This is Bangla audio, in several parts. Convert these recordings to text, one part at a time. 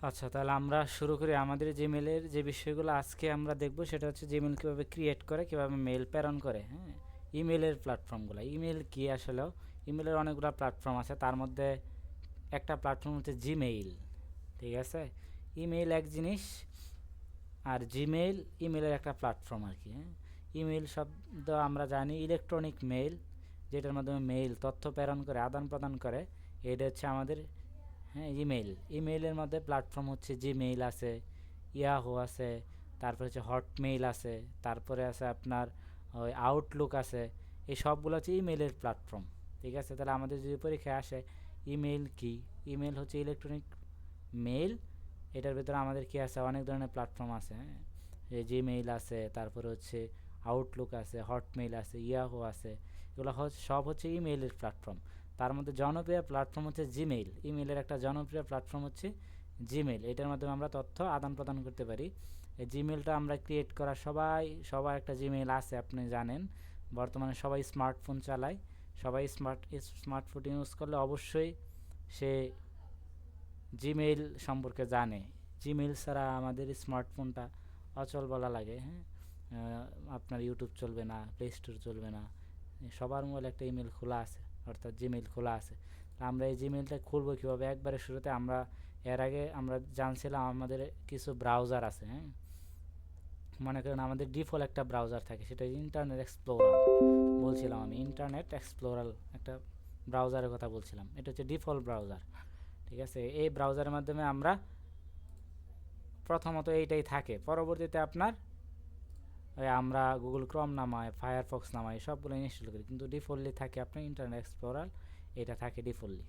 আচ্ছা, তাহলে আমরা শুরু করি। আমাদের জিমেলের যে বিষয়গুলো আজকে আমরা দেখব সেটা হচ্ছে জিমেল কীভাবে ক্রিয়েট করে, কীভাবে মেল প্রেরণ করে। হ্যাঁ, ইমেলের প্ল্যাটফর্মগুলো, ইমেল কি আসলেও ইমেলের অনেকগুলো প্ল্যাটফর্ম আছে, তার মধ্যে একটা প্ল্যাটফর্ম হচ্ছে জিমেইল। ঠিক আছে, ইমেল এক জিনিস আর জিমেইল ইমেলের একটা প্ল্যাটফর্ম আর কি। হ্যাঁ, ইমেল শব্দ আমরা জানি ইলেকট্রনিক মেইল, যেটার মাধ্যমে মেইল তথ্য প্রেরণ করে, আদান প্রদান করে। এটা হচ্ছে আমাদের, হ্যাঁ, ইমেল। ইমেইলের মধ্যে প্ল্যাটফর্ম হচ্ছে জিমেইল আছে, ইয়াহু আছে, তারপরে হচ্ছে হটমেইল আছে, তারপরে আছে আপনার ওই আউটলুক আছে। এই সবগুলো হচ্ছে ইমেইলের প্ল্যাটফর্ম। ঠিক আছে, তাহলে আমাদের যদি পরীক্ষায় আসে ইমেইল কি, ইমেইল হচ্ছে ইলেকট্রনিক মেইল। এটার ভিতরে আমাদের কি আছে, অনেক ধরনের প্ল্যাটফর্ম আছে। হ্যাঁ, এই জিমেইল আছে, তারপরে হচ্ছে আউটলুক আছে, হটমেইল আছে, ইয়াহু আছে। এগুলো সব হচ্ছে ইমেইলের প্ল্যাটফর্ম। তার মধ্যে জনপ্রিয় প্ল্যাটফর্ম হচ্ছে জিমেইল। ইমেইলের একটা জনপ্রিয় প্ল্যাটফর্ম হচ্ছে জিমেইল। এটার মাধ্যমে আমরা তথ্য আদান প্রদান করতে পারি। এই জিমেইলটা আমরা ক্রিয়েট করা, সবার একটা জিমেইল আছে, আপনি জানেন। বর্তমানে সবাই স্মার্টফোন চালায়। সবাই স্মার্টফোন ইউজ করলে অবশ্যই সে জিমেইল সম্পর্কে জানে। জিমেইল ছাড়া আমাদের স্মার্টফোনটা অচল বলা লাগে। হ্যাঁ, আপনার ইউটিউব চলবে না, প্লে স্টোর চলবে না। সবার মোবাইলে একটা ইমেল খোলা আছে, অর্থাৎ জিমেইল খোলা আছে। আমরা এই জিমেইলটা খুলবো কীভাবে? একবারে শুরুতে আমরা, এর আগে আমরা জানছিলাম আমাদের কিছু ব্রাউজার আছে। হ্যাঁ, মনে করেন আমাদের ডিফল্ট একটা ব্রাউজার থাকে, সেটা ইন্টারনেট এক্সপ্লোরার বলছিলাম আমি। ইন্টারনেট এক্সপ্লোরার একটা ব্রাউজারের কথা বলছিলাম। এটা হচ্ছে ডিফল্ট ব্রাউজার। ঠিক আছে, এই ব্রাউজারের মাধ্যমে আমরা প্রথমত এইটাই থাকে। পরবর্তীতে আপনার আমরা গুগল ক্রোম নামাই, ফায়ারফক্স নামাই, সবগুলো ইনস্টল করি, কিন্তু ডিফল্টলি থাকে আপনার ইন্টারনেট এক্সপ্লোরার। এটা থাকে ডিফল্টলি।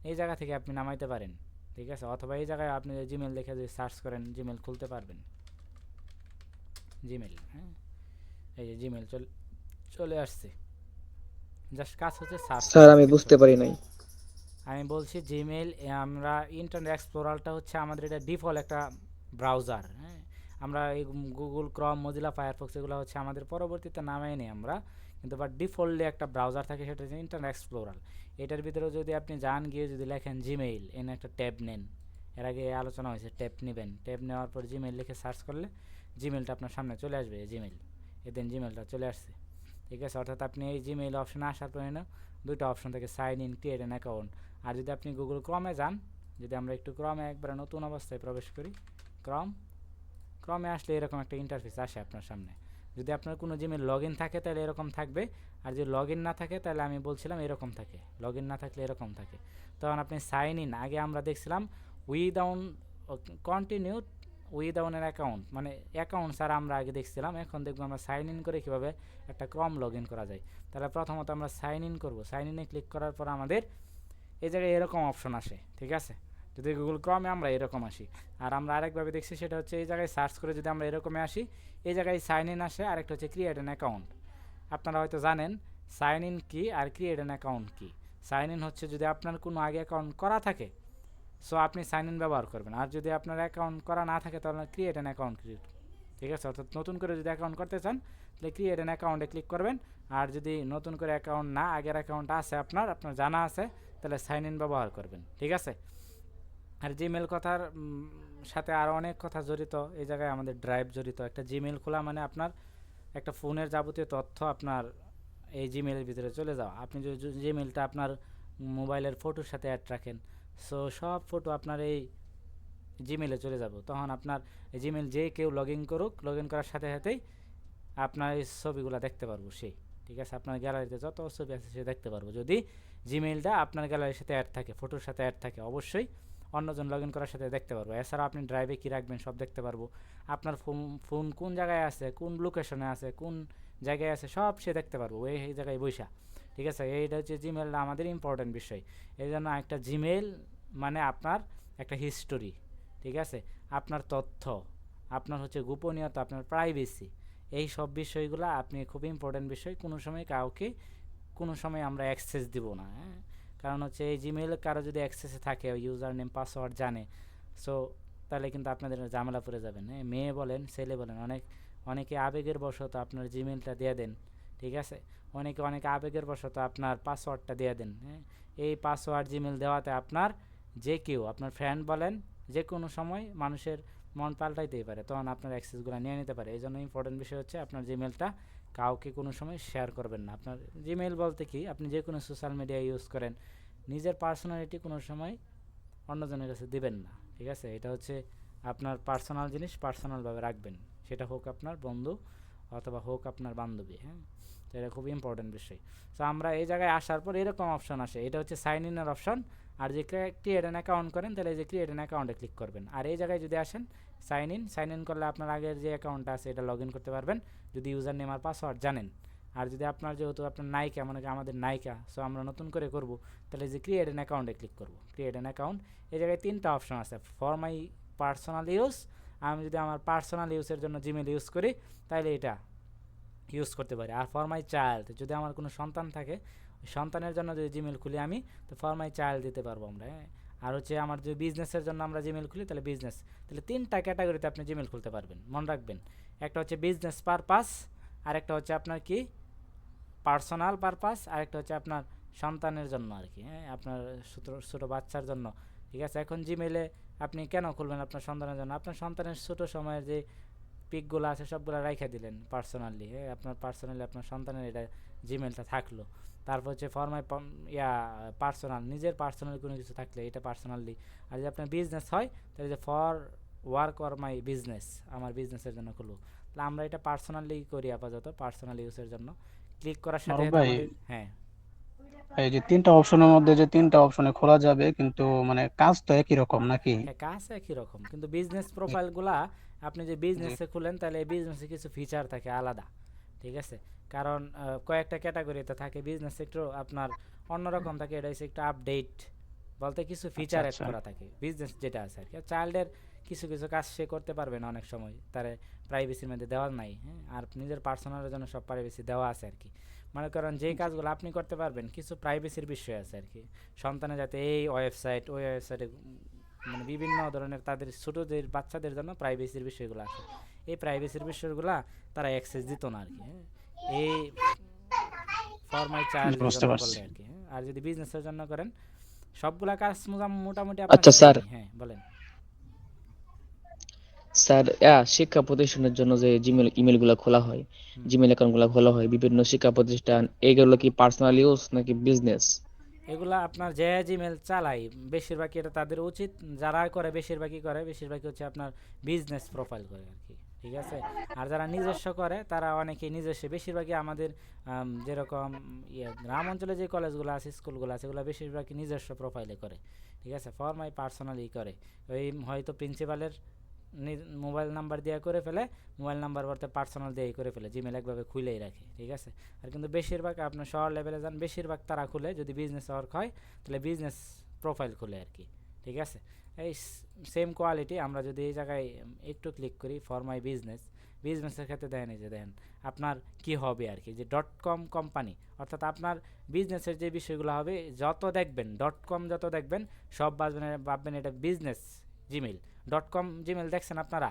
এই জায়গা থেকে আপনি নামাইতে পারেন। ঠিক আছে, অথবা এই জায়গায় আপনি জিমেল দেখে যদি সার্চ করেন, জিমেল খুলতে পারবেন। জিমেল, হ্যাঁ, এই যে জিমেল চলে আসছে। জাস্ট কাজ হচ্ছে সার্চ স্যার করা আমি বুঝতে কিছুক্ষণ। পারি নাই। আমি বলছি জিমেল, আমরা ইন্টারনেট এক্সপ্লোরারটা হচ্ছে আমাদের এটা ডিফল্ট একটা ব্রাউজার। হ্যাঁ, আমরা এই গুগল ক্রম, মজিলা ফায়ারফক্স এগুলো হচ্ছে আমাদের পরবর্তীতে নামাই নিই আমরা, কিন্তু বাট ডিফল্টলি একটা ব্রাউজার থাকে, সেটা হচ্ছে ইন্টারনেট এক্সপ্লোরার। এটার ভিতরে যদি আপনি যান, গিয়ে যদি লেখেন জিমেইল, এনে একটা ট্যাব নেন। এর আগে আলোচনা হয়েছে, ট্যাব নেবেন। ট্যাব নেওয়ার পর জিমেইল লিখে সার্চ করলে জিমেইলটা আপনার সামনে চলে আসবে। জিমেইল, এদিন জিমেইলটা চলে আসছে। ঠিক আছে, অর্থাৎ আপনি এই জিমেইল অপশানে আসার পরে না, দুইটা অপশন থাকে, sign in, create an account. আর যদি আপনি গুগল ক্রমে যান, যদি আমরা একটু ক্রমে একবার নতুন অবস্থায় প্রবেশ করি, ক্রমে আসলে এরকম একটা ইন্টারফেস আসে আপনার সামনে। যদি আপনার কোনো জিমেল লগ ইন থাকে তাহলে এরকম থাকবে, আর যদি লগ ইন না থাকে তাহলে আমি বলছিলাম এরকম থাকে। লগ ইন না থাকলে এরকম থাকে। তখন আপনি সাইন ইন, আগে আমরা দেখছিলাম উইদাউন কন্টিনিউ উইদাউন এর অ্যাকাউন্ট, মানে অ্যাকাউন্ট ছাড়া আমরা আগে দেখছিলাম। এখন দেখবো আমরা সাইন ইন করে কীভাবে একটা ক্রম লগ ইন করা যায়। তাহলে প্রথমত আমরা সাইন ইন করবো। সাইন ইনে ক্লিক করার পর আমাদের এই জায়গায় এরকম অপশন আসে। ঠিক আছে, যদি গুগল ক্রমে আমরা এরকম আসি। আর আমরা আরেকভাবে দেখছি, সেটা হচ্ছে এই জায়গায় সার্চ করে যদি আমরা এরকমে আসি, এই জায়গায় সাইন ইন আসে। আরেকটা হচ্ছে ক্রিয়েট অ্যান অ্যাকাউন্ট। আপনারা হয়তো জানেন সাইন ইন কী আর ক্রিয়েট অ্যান অ্যাকাউন্ট কী। সাইন ইন হচ্ছে যদি আপনার কোনো আগে অ্যাকাউন্ট করা থাকে, সো আপনি সাইন ইন ব্যবহার করবেন। আর যদি আপনার অ্যাকাউন্ট করা না থাকে, তাহলে ক্রিয়েট অ্যান অ্যাকাউন্ট ক্রিয়েট। ঠিক আছে, অর্থাৎ নতুন করে যদি অ্যাকাউন্ট করতে চান, তাহলে ক্রিয়েট অ্যান অ্যাকাউন্টে ক্লিক করবেন। আর যদি নতুন করে অ্যাকাউন্ট না, আগের অ্যাকাউন্ট আছে আপনার জানা আছে, তাহলে সাইন ইন ব্যবহার করবেন। ঠিক আছে, আর জিমেল কথার সাথে আরও অনেক কথা জড়িত। এই জায়গায় আমাদের ড্রাইভ জড়িত। একটা জিমেল খোলা মানে আপনার একটা ফোনের যাবতীয় তথ্য আপনার এই জিমেলের ভিতরে চলে যাওয়া। আপনি যদি জিমেলটা আপনার মোবাইলের ফটোর সাথে অ্যাড রাখেন, সো সব ফটো আপনার এই জিমেলে চলে যাব। তখন আপনার জিমেল যে কেউ লগ ইন করুক, লগ ইন করার সাথে সাথেই আপনার এই ছবিগুলো দেখতে পারবো সেই। ঠিক আছে, আপনার গ্যালারিতে যত ছবি আছে সে দেখতে পারবো, যদি জিমেইলটা আপনার গ্যালারির সাথে অ্যাড থাকে, ফটোর সাথে অ্যাড থাকে। অবশ্যই অন্যজন লগ ইন করার সাথে দেখতে পারবো। এছাড়া আপনি ড্রাইভে কী রাখবেন সব দেখতে পারবো। আপনার ফোন কোন জায়গায় আছে, কোন লোকেশনে আছে, কোন জায়গায় আছে, সব সে দেখতে পারবো এই জায়গায় বৈশা। ঠিক আছে, এইটা হচ্ছে জিমেলটা আমাদের ইম্পর্টেন্ট বিষয়। এই জন্য একটা জিমেল মানে আপনার একটা হিস্টোরি। ঠিক আছে, আপনার তথ্য, আপনার হচ্ছে গোপনীয়তা, আপনার প্রাইভেসি, এই সব বিষয়গুলো আপনি খুব ইম্পর্টেন্ট বিষয়। কোনো সময় কাউকে কোনো সময় আমরা অ্যাক্সেস দিব না। হ্যাঁ, কারণ হচ্ছে এই জিমেল কারো যদি অ্যাক্সেসে থাকে, ইউজার নেম পাসওয়ার্ড জানে, সো তাহলে কিন্তু আপনাদের ঝামেলা পড়ে যাবেন। হ্যাঁ, মেয়ে বলেন ছেলে বলেন, অনেকে আবেগের বশত আপনার জিমেলটা দিয়ে দেন। ঠিক আছে, অনেক আবেগের বশত আপনার পাসওয়ার্ডটা দিয়ে দেন। হ্যাঁ, এই পাসওয়ার্ড জিমেল দেওয়াতে আপনার যে কেউ, আপনার ফ্রেন্ড বলেন, যে কোনো সময় মানুষের মন পাল্টাইতেই পারে, তখন আপনার অ্যাক্সেসগুলো নিয়ে নিতে পারে। এই জন্য ইম্পর্টেন্ট বিষয় হচ্ছে আপনার জিমেলটা কাউকে কোনো সময় শেয়ার করবেন না। আপনার জিমেল বলতে কি, আপনি যে কোনো সোশ্যাল মিডিয়া ইউজ করেন, নিজের পার্সোনালিটি কোনো সময় অন্যজনের কাছে দিবেন না, ঠিক আছে? এটা হচ্ছে আপনার পার্সোনাল জিনিস, পার্সোনালভাবে রাখবেন, সেটা হোক আপনার বন্ধু অথবা হোক আপনার বান্ধবী। হ্যাঁ, তো এটা খুব ইম্পর্টেন্ট বিষয়। তো আমরা এই জায়গায় আসার পর এরকম অপশন আসে, এটা হচ্ছে সাইন ইনের অপশন। আর যে ক্রিয়েট অ্যান অ্যাকাউন্ট করেন, তাহলে এই যে ক্রিয়েট অ্যান অ্যাকাউন্টে ক্লিক করবেন। আর এই জায়গায় যদি আসেন সাইন ইন করলে আপনার আগের যে অ্যাকাউন্টটা আছে এটা লগ ইন করতে পারবেন, যদি ইউজার নেম আর পাসওয়ার্ড জানেন। আর যদি আপনার, যেহেতু আপনার নায়িকা, মনে করেন আমাদের নায়িকা, সো আমরা নতুন করে করব, তাহলে যে ক্রিয়েট অ্যান অ্যাকাউন্টে ক্লিক করব। ক্রিয়েট অ্যান অ্যাকাউন্ট, এই জায়গায় 3টা অপশন আছে, ফর মাই পার্সোনাল ইউজ। আমি যদি আমার পার্সোনাল ইউজের জন্য জিমেল ইউজ করি, তাহলে এটা ইউজ করতে পারি। আর ফর মাই চাইল্ড, যদি আমার কোনো সন্তান থাকে, সন্তানের জন্য যদি জিমেল খুলি আমি, তো ফর মাই চাইল্ড দিতে পারবো আমরা। আর হচ্ছে আমার যদি বিজনেসের জন্য আমরা জিমেল খুলি, তাহলে বিজনেস। তাহলে 3টা ক্যাটাগরিতে আপনি জিমেল খুলতে পারবেন, মনে রাখবেন। একটা হচ্ছে বিজনেস পারপাস, আর একটা হচ্ছে আপনার কি পার্সোনাল পারপাস, আর একটা হচ্ছে আপনার সন্তানের জন্য আর কি। হ্যাঁ, আপনার ছোটো বাচ্চার জন্য, ঠিক আছে? এখন জিমেলে আপনি কেন খুলবেন আপনার সন্তানের জন্য? আপনার সন্তানের ছোটো সময়ের যে পিকগুলো আছে সবগুলো রাইখা দিলেন পার্সোনালি। হ্যাঁ, আপনার পার্সোনালি আপনার সন্তানের এটা জিমেলটা থাকলো। তারপর হচ্ছে ফর মাই পার্সোনাল, নিজের পার্সোনাল কোনো কিছু থাকলে এটা পার্সোনালি। আর যদি আপনার বিজনেস হয়, তাহলে যে for work or my business, আমার বিজনেসের জন্য খুলবো। তাহলে আমরা এটা পার্সোনালি করি আপাতত, পার্সোনাল ইউজের জন্য। ক্লিক করার সাথে মারুফ সাথে ভাই, আমাদের, হ্যাঁ এই যে 3টা অপশনের মধ্যে যে 3টা অপশনে খোলা যাবে, কিন্তু মানে কাজ তো একই রকম নাকি? হ্যাঁ, কাজ একই রকম, কিন্তু বিজনেস প্রোফাইলগুলা আপনি যে জি। বিজনেসে খুলেন, তাহলে এই বিজনেসে কিছু ফিচার থাকে আলাদা, ঠিক আছে? কারণ কয়েকটা ক্যাটাগরিতে থাকে, বিজনেস একটু আপনার অন্যরকম থাকে, এটা হচ্ছে একটু আপডেট বলতে কিছু আচ্ছা ফিচার অ্যাড আচ্ছা। করা থাকে বিজনেস যেটা আছে আর কি। চাইল্ডের কিছু কিছু কাজ সে করতে পারবে না অনেক সময়, তার প্রাইভেসির মধ্যে দেওয়া নাই। হ্যাঁ, আর নিজের পার্সোনালের জন্য সব প্রাইভেসি দেওয়া আছে আর কি। মনে করেন যেই কাজগুলো আপনি করতে পারবেন, কিছু প্রাইভেসির বিষয় আছে আর কি। সন্তানের যাতে এই ওয়েবসাইট ওই ওয়েবসাইটে, মানে বিভিন্ন ধরনের তাদের ছোটোদের বাচ্চাদের জন্য প্রাইভেসির বিষয়গুলো আছে, এই প্রাইভেসির বিষয়গুলো তারা অ্যাক্সেস দিত না আর কি। হ্যাঁ, এই ফর মাই চাইল্ডের বুঝতে জন্য পারছি। করলে আর কি। হ্যাঁ, আর যদি বিজনেসের জন্য করেন, সবগুলা কাজ মোটামুটি আপনাকে আচ্ছা স্যার, দেয়নি। হ্যাঁ, বলেন। স্যার শিক্ষা প্রতিষ্ঠানের জন্য যে জিমেল ইমেলগুলো খোলা হয়, হুম, জিমেল অ্যাকাউন্টগুলো খোলা হয় বিভিন্ন শিক্ষা প্রতিষ্ঠান, এগুলো কি পার্সোনাল ইউজ নাকি বিজনেস? এগুলা আপনার যে জিমেল চালাই, বেশিরভাগই এটা তাদের উচিত, যারা করে বেশিরভাগই হচ্ছে আপনার বিজনেস প্রোফাইল করে আর কি, ঠিক আছে? আর যারা নিজস্ব করে, তারা অনেকেই নিজস্ব, বেশিরভাগই আমাদের যেরকম গ্রাম অঞ্চলে যে কলেজগুলো আছে, স্কুলগুলো আছে, এগুলো বেশিরভাগই নিজস্ব প্রোফাইলে করে, ঠিক আছে? ফর মাই পার্সোনালি করে, ওই হয়তো প্রিন্সিপালের মোবাইল নাম্বার দিয়ে করে ফেলে, মোবাইল নাম্বার বলতে পার্সোনাল দিয়েই করে ফেলে, জিমেল একভাবে খুলেই রাখে, ঠিক আছে? আর কিন্তু বেশিরভাগ আপনার শহর লেভেলে যান, বেশিরভাগ তারা খুলে, যদি বিজনেস ওয়ার্ক হয় তাহলে বিজনেস প্রোফাইল খুলে আর কি, ঠিক আছে? এই সেম কোয়ালিটি আমরা যদি এই জায়গায় একটু ক্লিক করি, ফর মাই বিজনেসের ক্ষেত্রে দেখেন, এই যে দেখেন আপনার কি হবে আর কি, যে .com কোম্পানি, অর্থাৎ আপনার বিজনেসের যে বিষয়গুলো হবে যত দেখবেন, .com যত দেখবেন, সব ভাববেন এটা বিজনেস জিমেল। .com জিমেল দেখছেন আপনারা?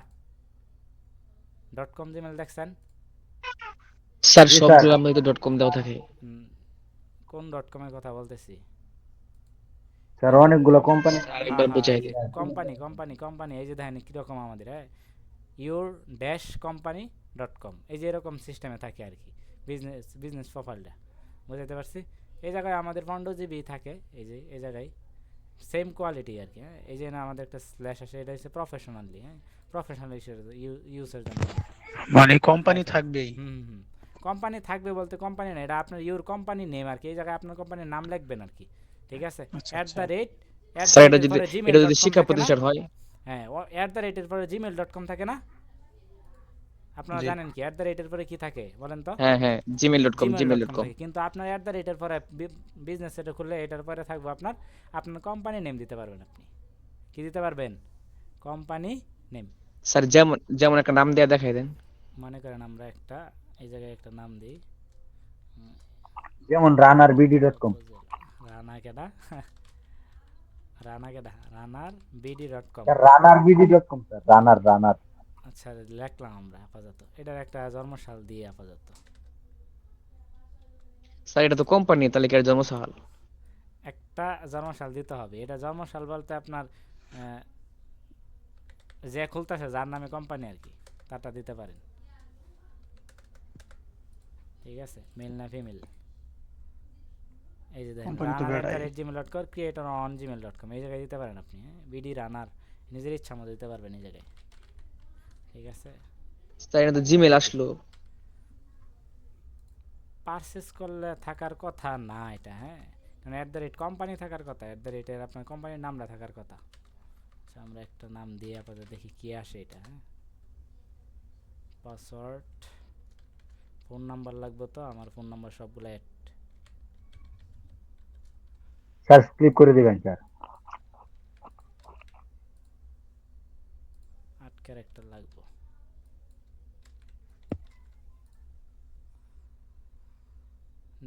.com জিমেল দেখছেন? স্যার জি স্যার। সবগুলো আমাদের .com দেওয়া থাকে। উম, কোন .com-এর কথা বলতেছি? স্যার এই যে অনেকগুলো কোম্পানি। স্যার হ্যাঁ আরেকবার হ্যাঁ, এই বুঝাই যে দিন। কোম্পানি, এই যে দেখেন কীরকম আমাদের, হ্যাঁ, ইউর ড্যাশ কোম্পানি .com, এই যে এরকম সিস্টেমে থাকে আর কি বিজনেস প্রোফাইলটা, বুঝতে পারছি? এই জায়গায় আমাদের 15 GB থাকে, এই যে এই জায়গায় সেম কোয়ালিটি আর কি। হ্যাঁ, এই যে না আমাদের একটা স্ল্যাশ আসে, এটা হচ্ছে প্রফেশনালি। হ্যাঁ, প্রফেশনাল ইউজের জন্য মানে কোম্পানি স্ল্যাশ আছে। থাকবেই। হুম, কোম্পানি থাকবে বলতে কোম্পানি না, এটা আপনার ইউর কোম্পানি নেম আর কি, এই জায়গায় আপনার কোম্পানির নাম লিখবেন আর কি, ঠিক আছে? আচ্ছা অ্যাট আচ্ছা। The rate at the sir রেটের পরে জিমেল এটা যদি ডট কম শিক্ষা থাকে না? প্রতিষ্ঠান হয়। হ্যাঁ, অ্যাট দ্য রেটের পরে জিমেল.com থাকে না? আপনারা জি। জানেন কি অ্যাট দ্য রেটের পরে কি থাকে বলেন তো? হ্যাঁ হ্যাঁ, gmail.com জিমেল.com gmail.com। থাকে, কিন্তু আপনার অ্যাট দ্য রেটের পরে বিজনেস এটা খুললে এটার পরে থাকবে আপনার আপনার কোম্পানি নেম দিতে পারবেন আপনি। কি দিতে পারবেন? Company name. স্যার যেমন যেমন একটা নাম দেয়া দেখাই দেন। মনে করেন আমরা একটা এই জায়গায় একটা নাম দিই, যেমন runnerBD.com। উপজেলা রানা কেডা রানা কেডা রানার বিডি.com। স্যার runnerBD.com, স্যার রানার। আচ্ছা, লিখলাম আমরা আপাতত, এটার একটা জন্মসাল দিয়ে আপাতত। স্যার এটা তো কোম্পানি, তাহলে কি আর জন্মসাল? একটা জন্মসাল দিতে হবে, এটা জন্মসাল বলতে আপনার যে খুলতেছে যার নামে কোম্পানি আর কি, তারটা দিতে পারেন। ঠিক আছে, মেল না ফিমেল। এই যে দেখেন কোম্পানি তো রানার বেটাই। @gmail.com, ক্রিয়েটর অন gmail.com, এই জায়গায় দিতে পারেন আপনি। হ্যাঁ, বিডি রানার নিজের ইচ্ছা মতো দিতে পারবেন এই জায়গায়। ঠিক আছে, তাই না, তো জিমেল আসলো। পারচেস করলে থাকার কথা না এটা, হ্যাঁ, কারণ কোম্পানি থাকার কথা, এর আপনার কোম্পানির নামটা থাকার কথা। আচ্ছা, আমরা একটা নাম দিয়ে আপাতত দেখি কি আসে এটা। হ্যাঁ, পাসওয়ার্ড, ফোন নাম্বার লাগবে, তো আমার ফোন নাম্বার সবগুলো স্যার ক্লিক করে দিবেন স্যার। 8 ক্যারেক্টার লাগবে।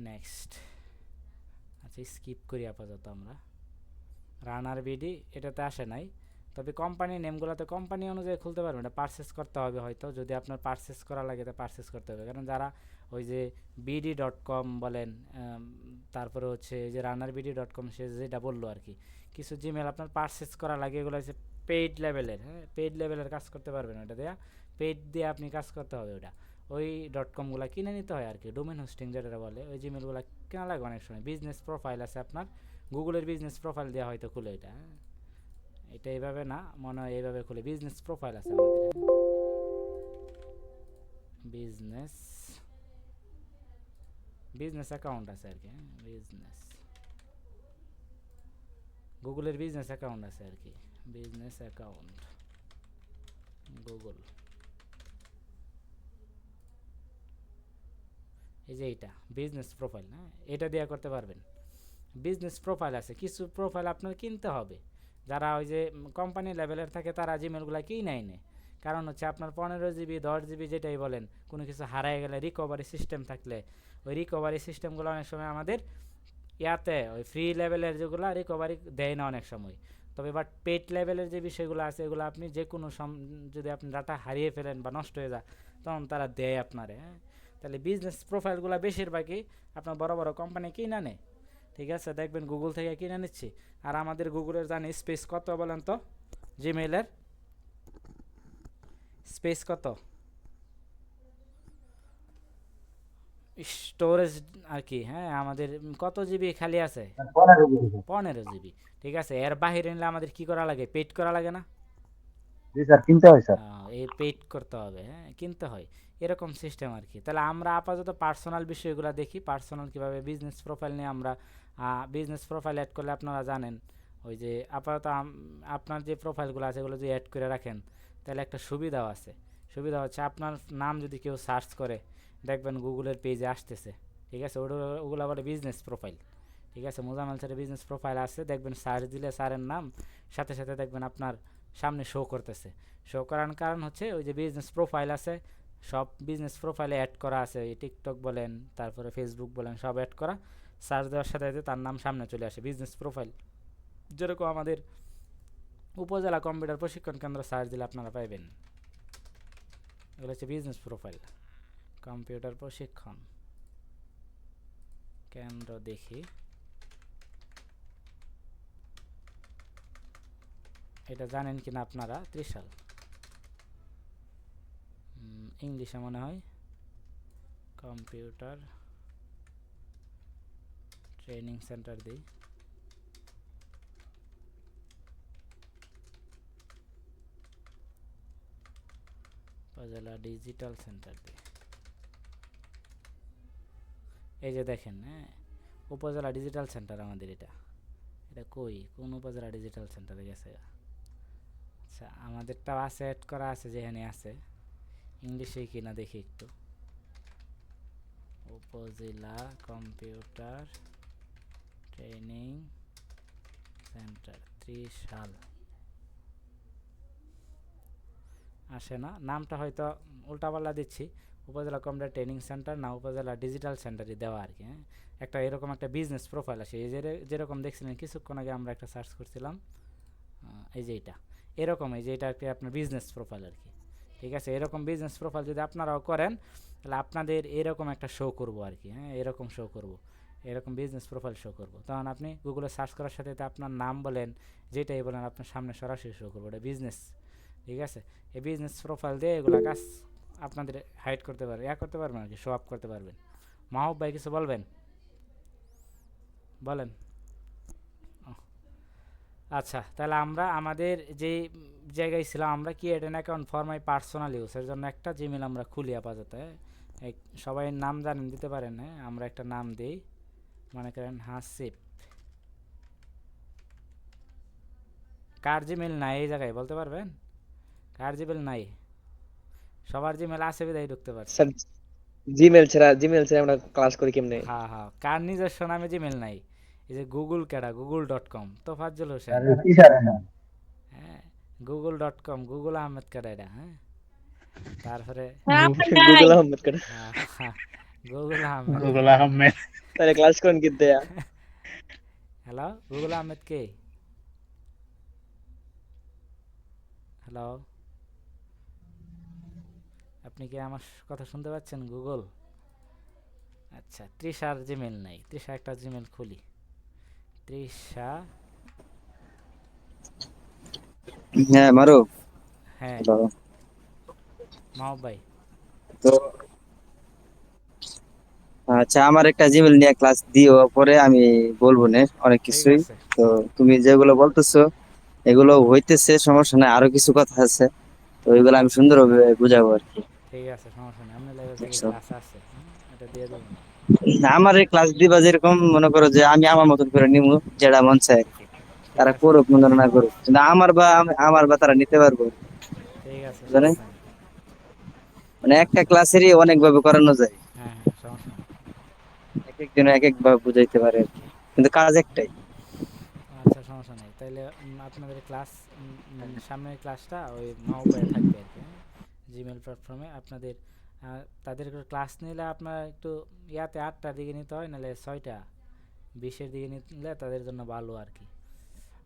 নেক্সট। আচ্ছা, স্কিপ করি আপাতত আমরা। রানার বিডি এটাতে আসে নাই, তবে কোম্পানি নেমগুলোতে কোম্পানি অনুযায়ী খুলতে পারবেন। এটা পারচেস করতে হবে হয়তো, যদি আপনার পারচেস করা লাগে তো পারচেস করতে হবে। কারণ যারা ওই যে BD.com বলেন, তারপরে হচ্ছে এই যে runnerBD.com, সে যেটা বললো আর কি, কিছু জিমেল আপনার পারচেস করা লাগে, এগুলো হচ্ছে পেইড লেভেলের। হ্যাঁ, পেইড লেভেলের কাজ করতে পারবেন ওটা দেয়া, পেইড দিয়ে আপনি কাজ করতে হবে ওটা। ওই .comগুলো কিনে নিতে হয় আর কি, ডোমেন হোস্টিং যেটা বলে, ওই জিমেলগুলো কেনা লাগে অনেক সময়। বিজনেস প্রোফাইল আছে আপনার, গুগলের বিজনেস প্রোফাইল দেওয়া হয়তো খুলে এটা। হ্যাঁ, এটা এইভাবে না, মনে হয় এইভাবে খুলে। বিজনেস প্রোফাইল আছে আমাদের, বিজনেস বিজনেস অ্যাকাউন্ট আছে আর কি। বিজনেস গুগলের বিজনেস অ্যাকাউন্ট আছে আর কি, বিজনেস অ্যাকাউন্ট গুগল। এই যে এইটা বিজনেস প্রোফাইল, হ্যাঁ, এটা দিয়ে করতে পারবেন। বিজনেস প্রোফাইল আছে, কিছু প্রোফাইল আপনার কিনতে হবে। যারা ওই যে কোম্পানি লেভেলের থাকে তারা জিমেলগুলো কিনেই নেয়। কারণ হচ্ছে আপনার 15 GB 10 GB যেটাই বলেন, কোনো কিছু হারায় গেলে রিকভারি সিস্টেম থাকলে, ওই রিকভারি সিস্টেমগুলো অনেক সময় আমাদের ইয়াতে ওই ফ্রি লেভেলের যেগুলো রিকভারি দেয় না অনেক সময়। তবে বাট পেড লেভেলের যে বিষয়গুলো আছে, এগুলো আপনি যে কোনো যদি আপনি ডাটা হারিয়ে ফেলেন বা নষ্ট হয়ে যায়, তখন তারা দেয় আপনারে। হ্যাঁ, তাহলে বিজনেস প্রোফাইলগুলো বেশিরভাগই আপনার বড় বড় কোম্পানি কিনে নেয়। ঠিক আছে, দেখবেন গুগল থেকে কিনে নিচ্ছি। আর আমাদের গুগলের জানি স্পেস কত বলেন তো, জিমেইলের স্পেস কত, স্টোরেজ আর কি। হ্যাঁ, আমাদের কত জিবি খালি আছে, 15 GB স্যার। 15 GB। ঠিক আছে, এর বাহিরে নিলে আমাদের কি করা লাগে, পেড করা লাগে না? জি স্যার, কিনতে হয় স্যার। এই পেড করতে হবে, হ্যাঁ, কিনতে হয়। এরকম সিস্টেম আর কি। তাহলে আমরা আপাতত পার্সোনাল বিষয়গুলো দেখি, পার্সোনাল কীভাবে বিজনেস প্রোফাইল নিয়ে আমরা বিজনেস প্রোফাইল অ্যাড করলে আপনারা জানেন, ওই যে আপাতত আপনার যে প্রোফাইলগুলো আছে এগুলো যদি অ্যাড করে রাখেন, তাহলে একটা সুবিধাও আছে। সুবিধা হচ্ছে আপনার নাম যদি কেউ সার্চ করে, দেখবেন গুগলের পেজে আসতেছে। ঠিক আছে, ওগুলো বলে বিজনেস প্রোফাইল। ঠিক আছে, মোজাম্মেল স্যারের বিজনেস প্রোফাইল আছে, দেখবেন সার্চ দিলে স্যারের নাম সাথে সাথে দেখবেন আপনার সামনে শো করতেছে। শো করার কারণ হচ্ছে ওই যে বিজনেস প্রোফাইল আছে, সব বিজনেস প্রোফাইলে অ্যাড করা আছে, এই টিকটক বলেন, তারপরে ফেসবুক বলেন, সব অ্যাড করা। সার্চ দেওয়ার সাথে সাথে তার নাম সামনে চলে আসে, বিজনেস প্রোফাইল। যেরকম আমাদের উপজেলা কম্পিউটার প্রশিক্ষণ কেন্দ্র সার্চ দিলে আপনারা পাইবেন, এগুলো হচ্ছে বিজনেস প্রোফাইল। কম্পিউটার প্রশিক্ষণ কেন্দ্র দেখি, এটা জানেন কিনা আপনারা, ত্রিশাল, ইংলিশে মনে হয় কম্পিউটার ট্রেনিং সেন্টার দিই। উপজেলা ডিজিটাল সেন্টার দিই। এই যে দেখেন, হ্যাঁ, উপজেলা ডিজিটাল সেন্টার আমাদের এটা। এটা কই, কোন উপজেলা ডিজিটাল সেন্টারে গেছে? আচ্ছা, আমাদেরটা আছে, অ্যাড করা আছে, যেখানে আছে ইংলিশে কিনা দেখি একটু। উপজেলা কম্পিউটার ট্রেনিং সেন্টার ত্রিশাল, আসে না, নামটা হয়তো উল্টাপাল্টা দিচ্ছি। উপজেলা কম্পিউটার ট্রেনিং সেন্টার না, উপজেলা ডিজিটাল সেন্টারই দেওয়া আর কি। হ্যাঁ, একটা এরকম একটা বিজনেস প্রোফাইল আসে, এই যেরকম দেখছিলেন কিছুক্ষণ আগে আমরা একটা সার্চ করছিলাম, এই যে এটা এরকম, এই যে এটা একটা আপনার বিজনেস প্রোফাইল আর কি। ঠিক আছে, এরকম বিজনেস প্রোফাইল যদি আপনারাও করেন, তাহলে আপনাদের এরকম একটা শো করব আর কি। হ্যাঁ, এরকম শো করব, এরকম বিজনেস প্রোফাইল শো করব। তখন আপনি গুগলে সার্চ করার সাথে সাথে আপনার নাম বলেন, যেটাই বলেন, আপনার সামনে সরাসরি শো করবো। এটা বিজনেস ঠিক আছে। এই বিজনেস প্রোফাইল দিয়ে এগুলা কাজ আপনাদের হাইড করতে পারবেন, করতে পারবেন আর কি, শো আপ করতে পারবেন। মাহবুব ভাই কিছু বলবেন? বলেন। আচ্ছা, তাহলে আমরা আমাদের যে জায়গায় ছিলাম, আমরা কি add account for my personal ইউজের জন্য একটা জিমেল আমরা খুলি আপাতত। সবাই নাম জানেন, দিতে পারেন। আমরা একটা নাম দিই, মনে করেন হাসিব। কার জিমেল নাই এই জায়গায় বলতে পারবেন? কার জিমেল নাই? সবার জিমেল আছে বিদায় ঢুকতে পারছে। স্যার জিমেল ছাড়া আমরা ক্লাস করি কেমনে? হ্যাঁ হ্যাঁ, কার নিজস্ব নামে জিমেল নাই? এই যে গুগল কেডা, গুগল.com তোফাজ্জল হোসেন। স্যার টিচার না। হ্যাঁ, গুগল.com গুগল আহমেদ কেডা এটা? হ্যাঁ, তারপরে গুগল আহমেদ করে। গুগল আহমেদ। গুগল আহমেদ। তাহলে ক্লাস করেন কি দেয়া? হ্যালো, গুগল আহমেদ কে? হ্যালো, আপনি কি আমার কথা শুনতে পাচ্ছেন? গুগল। আচ্ছা, তৃষার জিমেল নাই। তৃষা একটা জিমেল খুলি। তৃষা, হ্যাঁ মারো। হ্যাঁ বাবা। মাহবুব ভাই। তো আচ্ছা, আমার একটা জিমেল নিয়ে ক্লাস দিও, পরে আমি বলবো না অনেক ঠিক কিছুই। আছে, তো তুমি যেগুলো বলতেছো এগুলো হইতেছে, সমস্যা নাই, আরো কিছু কথা আছে, তো এগুলো আমি আচ্ছা সুন্দরভাবে বুঝাবো আর কি। ঠিক আছে, সমস্যা নেই। আপনার লেভেল থেকে বুঝছো? ক্লাস আছে, এটা দিয়ে দেবো না। আমার এই ক্লাস দিবা যেরকম মনে করো যে আমি আমার মতন করে নিবো, যেটা মন চায় আর কি। ঠিক তারা আছে, করুক মনে না করুক, কিন্তু আমার বা তারা নিতে পারবো, ঠিক আছে, জানে। সমস্যা নেই। মানে একটা ক্লাসেরই অনেক ভাবে করানো যায়, হ্যাঁ হ্যাঁ, সমস্যা নেই। এক একজন এক এক ভাবে বুঝাইতে পারে আর কি, কিন্তু কাজ একটাই। আচ্ছা, সমস্যা নেই। তাইলে আপনাদের ক্লাস, সামনের ক্লাসটা ওই মাহবুবে থাকবে আর কি। জিমেল প্ল্যাটফর্মে আপনাদের তাদের ক্লাস নিলে আপনার একটু ইয়াতে 8টার দিকে নিতে হয়, নাহলে 6টা 20-এর দিকে নিলে তাদের জন্য ভালো আর কি।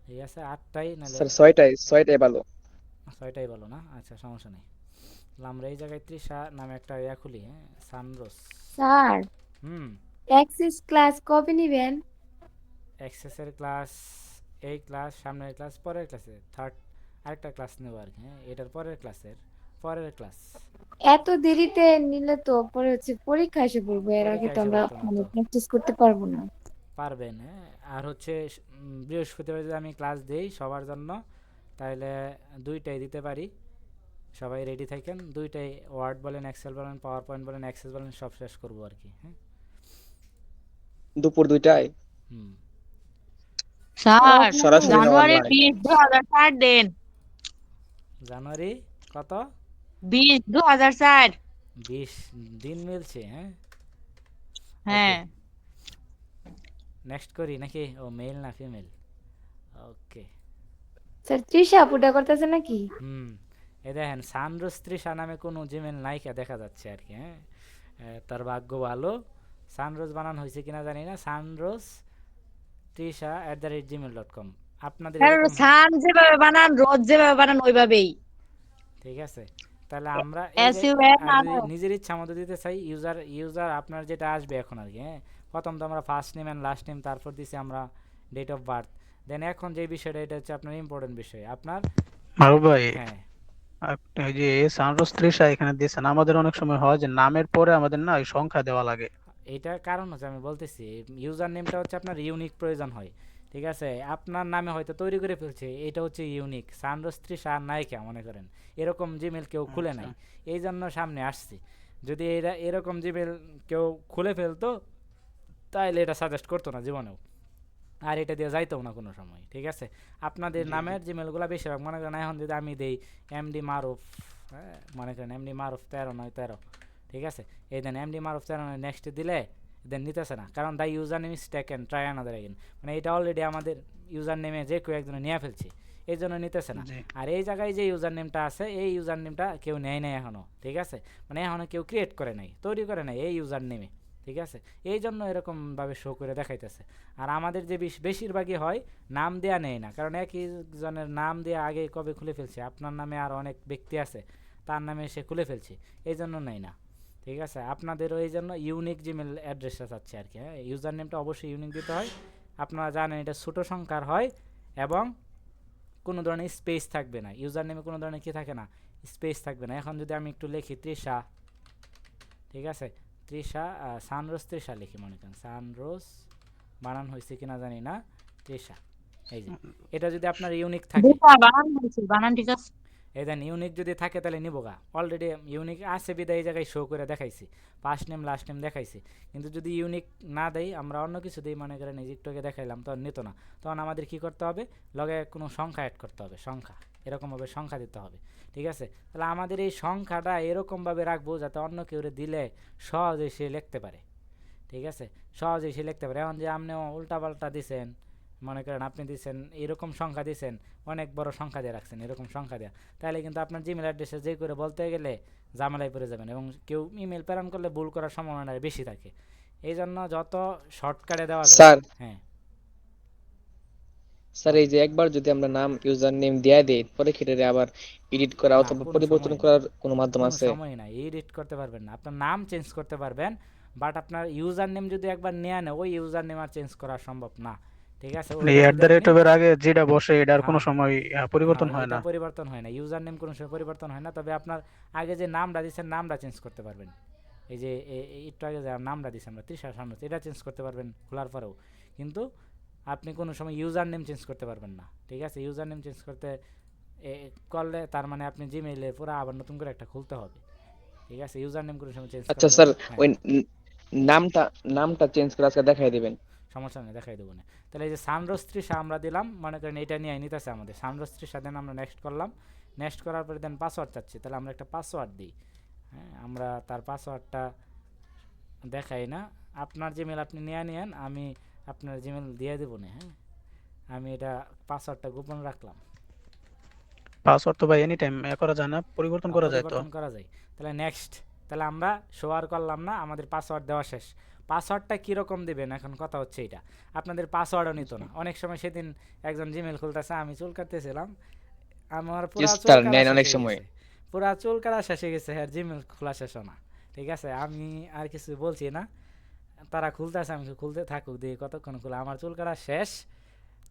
ঠিক আছে, 8টাই নাহলে স্যার ছয়টাই ভালো। 6টাই ভালো না? আচ্ছা, সমস্যা নেই। তাহলে আমরা এই জায়গায় তৃষা নামে একটা খুলি। হ্যাঁ, সানরোজ। স্যার, হুম, অ্যাক্সেস ক্লাস কবে নিবেন? এক্সেসের ক্লাস, এই ক্লাস, সামনের ক্লাস, পরের ক্লাসে আরেকটা ক্লাস নেব আর কি। হ্যাঁ, এটার পরের ক্লাসের পরের ক্লাস। এত দেরিতে নিলে তো পরে হচ্ছে পরীক্ষা এসে পড়বে, এর আগে পরীক্ষা তো এসে আমরা পড়তো না মানে তো। প্র্যাকটিস করতে পারবো না। পারবেন। হ্যাঁ, আর হচ্ছে বৃহস্পতিবার যদি আমি ক্লাস দেই সবার জন্য, তাহলে 2টাই দিতে পারি। সবাই রেডি থাকেন। 2টাই, ওয়ার্ড বলেন, এক্সেল বলেন, পাওয়ার পয়েন্ট বলেন, অ্যাক্সেস বলেন, সব শেষ করবো আর কি। হ্যাঁ, দুপুর 2টায়। হুম। স্যার, সরাসরি না জানুয়ারি অনলাইন? 20 2004 দেন। জানুয়ারি কত? 20 2004। 20 দিন মিলছে। হ্যাঁ, ওকে। হ্যাঁ। নেক্সট করি নাকি? ও মেল না ফিমেল? ওকে। স্যার, তৃষা আপুটা করতেছে নাকি? হুম, এ দেখেন সানরোজ তৃষা নামে কোনো জিমেল নাইকা দেখা যাচ্ছে আর কি। হ্যাঁ, তার ভাগ্য ভালো। সানরোজ বানান হয়েছে কিনা জানি না। সানরোজ trisha@gmail.com আপনাদের স্যার, এরকম। সান যেভাবে বানান, রোজ যেভাবে বানান ওইভাবেই। ঠিক আছে, তাহলে আমরা এই যে, SUN আর আর যদি নিজের ইচ্ছা মতো দিতে চাই, ইউজার আপনার যেটা আসবে এখন আর কি। হ্যাঁ, প্রথম তো আমরা first name and last name, তারপর দিছি আমরা ডেট অফ বার্থ। দেন এখন যে বিষয়টা, এটা হচ্ছে আপনার ইম্পর্টেন্ট বিষয়, আপনার। মারুফ ভাই, হ্যাঁ, ওই যে সানরোজ তৃষা এখানে দিয়েছেন, আমাদের অনেক সময় হয় যে নামের পরে আমাদের না ওই সংখ্যা দেওয়া লাগে। এটার কারণ হচ্ছে, আমি বলতেছি, ইউজার নেমটা হচ্ছে আপনার ইউনিক প্রয়োজন হয়। ঠিক আছে, আপনার নামে হয়তো তৈরি করে ফেলছে, এটা হচ্ছে ইউনিক। সানরস্ত্রী সার নায়িকা মনে করেন, এরকম জিমেল কেউ খুলে নাই, এই জন্য সামনে আসছে। যদি এরকম জিমেল কেউ খুলে ফেলতো, তাহলে এটা সাজেস্ট করতো না জীবনেও, আর এটা দিয়ে যাইতেও না কোনো সময়। ঠিক আছে, আপনাদের নামের জিমেলগুলো বেশিরভাগ মনে করেন, এখন যদি আমি দেই এমডি মারুফ, হ্যাঁ মনে করেন এমডি মারুফ 13 ঠিক আছে, এই দেন এমডি মারুফ 13 নেক্সট দিলে দেন নিতেছে না, কারণ the user name is taken, try another again, মানে এটা অলরেডি আমাদের ইউজার নেমে যে কেউ একজনে নিয়ে ফেলছে, এই জন্য নিতেছে না। জি। আর এই জায়গায় যে ইউজার নেমটা আছে, এই ইউজার নেমটা কেউ নেয় নাই এখনও। ঠিক আছে, মানে এখনও কেউ ক্রিয়েট করে নাই, তৈরি করে নাই এই ইউজার নেমে। ঠিক আছে, এই জন্য এরকমভাবে শো করে দেখাইতেছে। আর আমাদের যে বেশিরভাগই হয় নাম দেয়া নেই না, কারণ একই জনের নাম দিয়ে আগে কবে খুলে ফেলছে, আপনার নামে আর অনেক ব্যক্তি আছে, তার নামে সে খুলে ফেলছে, এই জন্য নেই না। ঠিক আছে, আপনাদেরও এই জন্য ইউনিক জিমেল অ্যাড্রেসটা চাচ্ছে আর কি। হ্যাঁ, ইউজার নেমটা অবশ্যই ইউনিক দিতে হয়। আপনারা জানেন এটা ছোটো সংখ্যার হয় এবং কোনো ধরনের স্পেস থাকবে না, ইউজার নেমে কোনো ধরনের কি থাকে না, স্পেস থাকবে না। এখন যদি আমি একটু লিখি তৃষা, ঠিক আছে, তৃষা সানরোজ তৃষা লিখি, মনে করেন সানরোজ, বানান হয়েছে কিনা জানি না, তৃষা, এই যে এটা যদি আপনার ইউনিক থাকে, বানান হয়েছে, বানান ঠিক আছে। এই দেন ইউনিক যদি থাকে তাহলে নিবো গা, অলরেডি ইউনিক আছে বিদায় এই জায়গায় শো করে দেখাইছি, ফার্স্ট নেম লাস্ট নেম দেখাইছি। কিন্তু যদি ইউনিক না দেই, আমরা অন্য কিছু দিই, মনে করেন এই যে একটু আগে দেখাইলাম, তখন নিত না। তখন আমাদের কি করতে হবে, লগে কোনো সংখ্যা অ্যাড করতে হবে, সংখ্যা এরকমভাবে সংখ্যা দিতে হবে, ঠিক আছে। তাহলে আমাদের এই সংখ্যাটা এরকমভাবে রাখবো যাতে অন্য কেউ দিলে সহজে সে লিখতে পারে, ঠিক আছে, সহজেই সে লিখতে পারে। এখন যে আপনি উল্টাপাল্টা দিছেন, মনে করেন আপনি দিচ্ছেন এরকম সংখ্যা দিচ্ছেন, অনেক বড় সংখ্যা দিয়ে রাখছেন, এরকম সংখ্যা দেওয়া, তাহলে কিন্তু আপনার জিমেল অ্যাড্রেসে যে করে বলতে গেলে ঝামেলায় পড়ে যাবেন, এবং কেউ ইমেল প্রেরণ করলে ভুল করার সম্ভাবনা বেশি থাকে। এই জন্য যত শর্টকাটে দেওয়া যায়। স্যার হ্যাঁ স্যার এই যে একবার যদি আমরা নাম ইউজার নেম দিয়ে দেই, পরে ক্ষেত্রে আবার এডিট করা না, অথবা কোনো পরিবর্তন সময় না, করার কোনো মাধ্যম কোনো আছে? সময় না, এডিট করতে পারবেন না। আপনার নাম চেঞ্জ করতে পারবেন, বাট আপনার ইউজার নেম যদি একবার নেওয়া নেয়, ওই ইউজার নেম আর চেঞ্জ করা সম্ভব না, ঠিক আছে। মানে ওইটা এট যদি দ্য আপনি, রেট এর আগে যেটা বসে এটার কোনো হ্যাঁ সময় হ্যাঁ, পরিবর্তন হয় ওইটা না। পরিবর্তন হয় না, ইউজার নেম কোনো সময় পরিবর্তন হয় না। তবে আপনার আগে যে নামটা দিচ্ছেন, নামটা চেঞ্জ করতে পারবেন। এই যে একটু আগে যে নামটা দিচ্ছি আমরা তৃষা সামনে, এটা চেঞ্জ করতে পারবেন খোলার পরেও, কিন্তু আপনি কোনো সময় ইউজার নেম চেঞ্জ করতে পারবেন না, ঠিক আছে। ইউজার নেম চেঞ্জ করতে করলে তার মানে আপনি জিমেইলে পুরো আবার নতুন করে একটা খুলতে হবে, ঠিক আছে। ইউজার নেম কোনো সময় চেঞ্জ আচ্ছা করা স্যার, যাবে, হ্যাঁ ওই নামটা নামটা চেঞ্জ করে আজকে দেখাই দিবেন। সমস্যা নেই, দেখাই দেবো না। তাহলে এই যে সানরোজ তৃষা আমরা দিলাম, মনে করেন এটা নিয়ে নিতেছে আমাদের সানরোজ তৃষা, দেন আমরা নেক্সট করলাম, নেক্সট করার পরে দেন পাসওয়ার্ড চাচ্ছি, তাহলে আমরা একটা পাসওয়ার্ড দিই। হ্যাঁ, আমরা তার পাসওয়ার্ডটা দেখাই না, আপনার জিমেল আপনি নিয়ে নিয়েন, আমি আপনার জিমেল দিয়ে দেবো না। হ্যাঁ, আমি এটা পাসওয়ার্ডটা গোপন রাখলাম। পাসওয়ার্ড তো ভাই এনি টাইম করা যায় না, পরিবর্তন করা যায় তো। পরিবর্তন করা যায়। তাহলে নেক্সট, তাহলে আমরা শো আর করলাম না, আমাদের পাসওয়ার্ড দেওয়া শেষ। পাসওয়ার্ডটা কীরকম দেবেন এখন কথা হচ্ছে এটা, আপনাদের পাসওয়ার্ডও নিত না। অনেক সময় সেদিন একজন জিমেল খুলতেছে, আমি চুল কাটতেছিলাম, আমার পুরা চুল স্যার কাটা নেন শেষ অনেক হয়ে সময়। গেছে, পুরা চুল কাটা শেষ হয়ে গেছে, আর জিমেল খোলা শেষ না, ঠিক আছে। আমি আর কিছু বলছি না, তারা খুলতেছে, আমি খুলতে থাকুক, দিয়ে কতক্ষণ খুলে, আমার চুল কাটা শেষ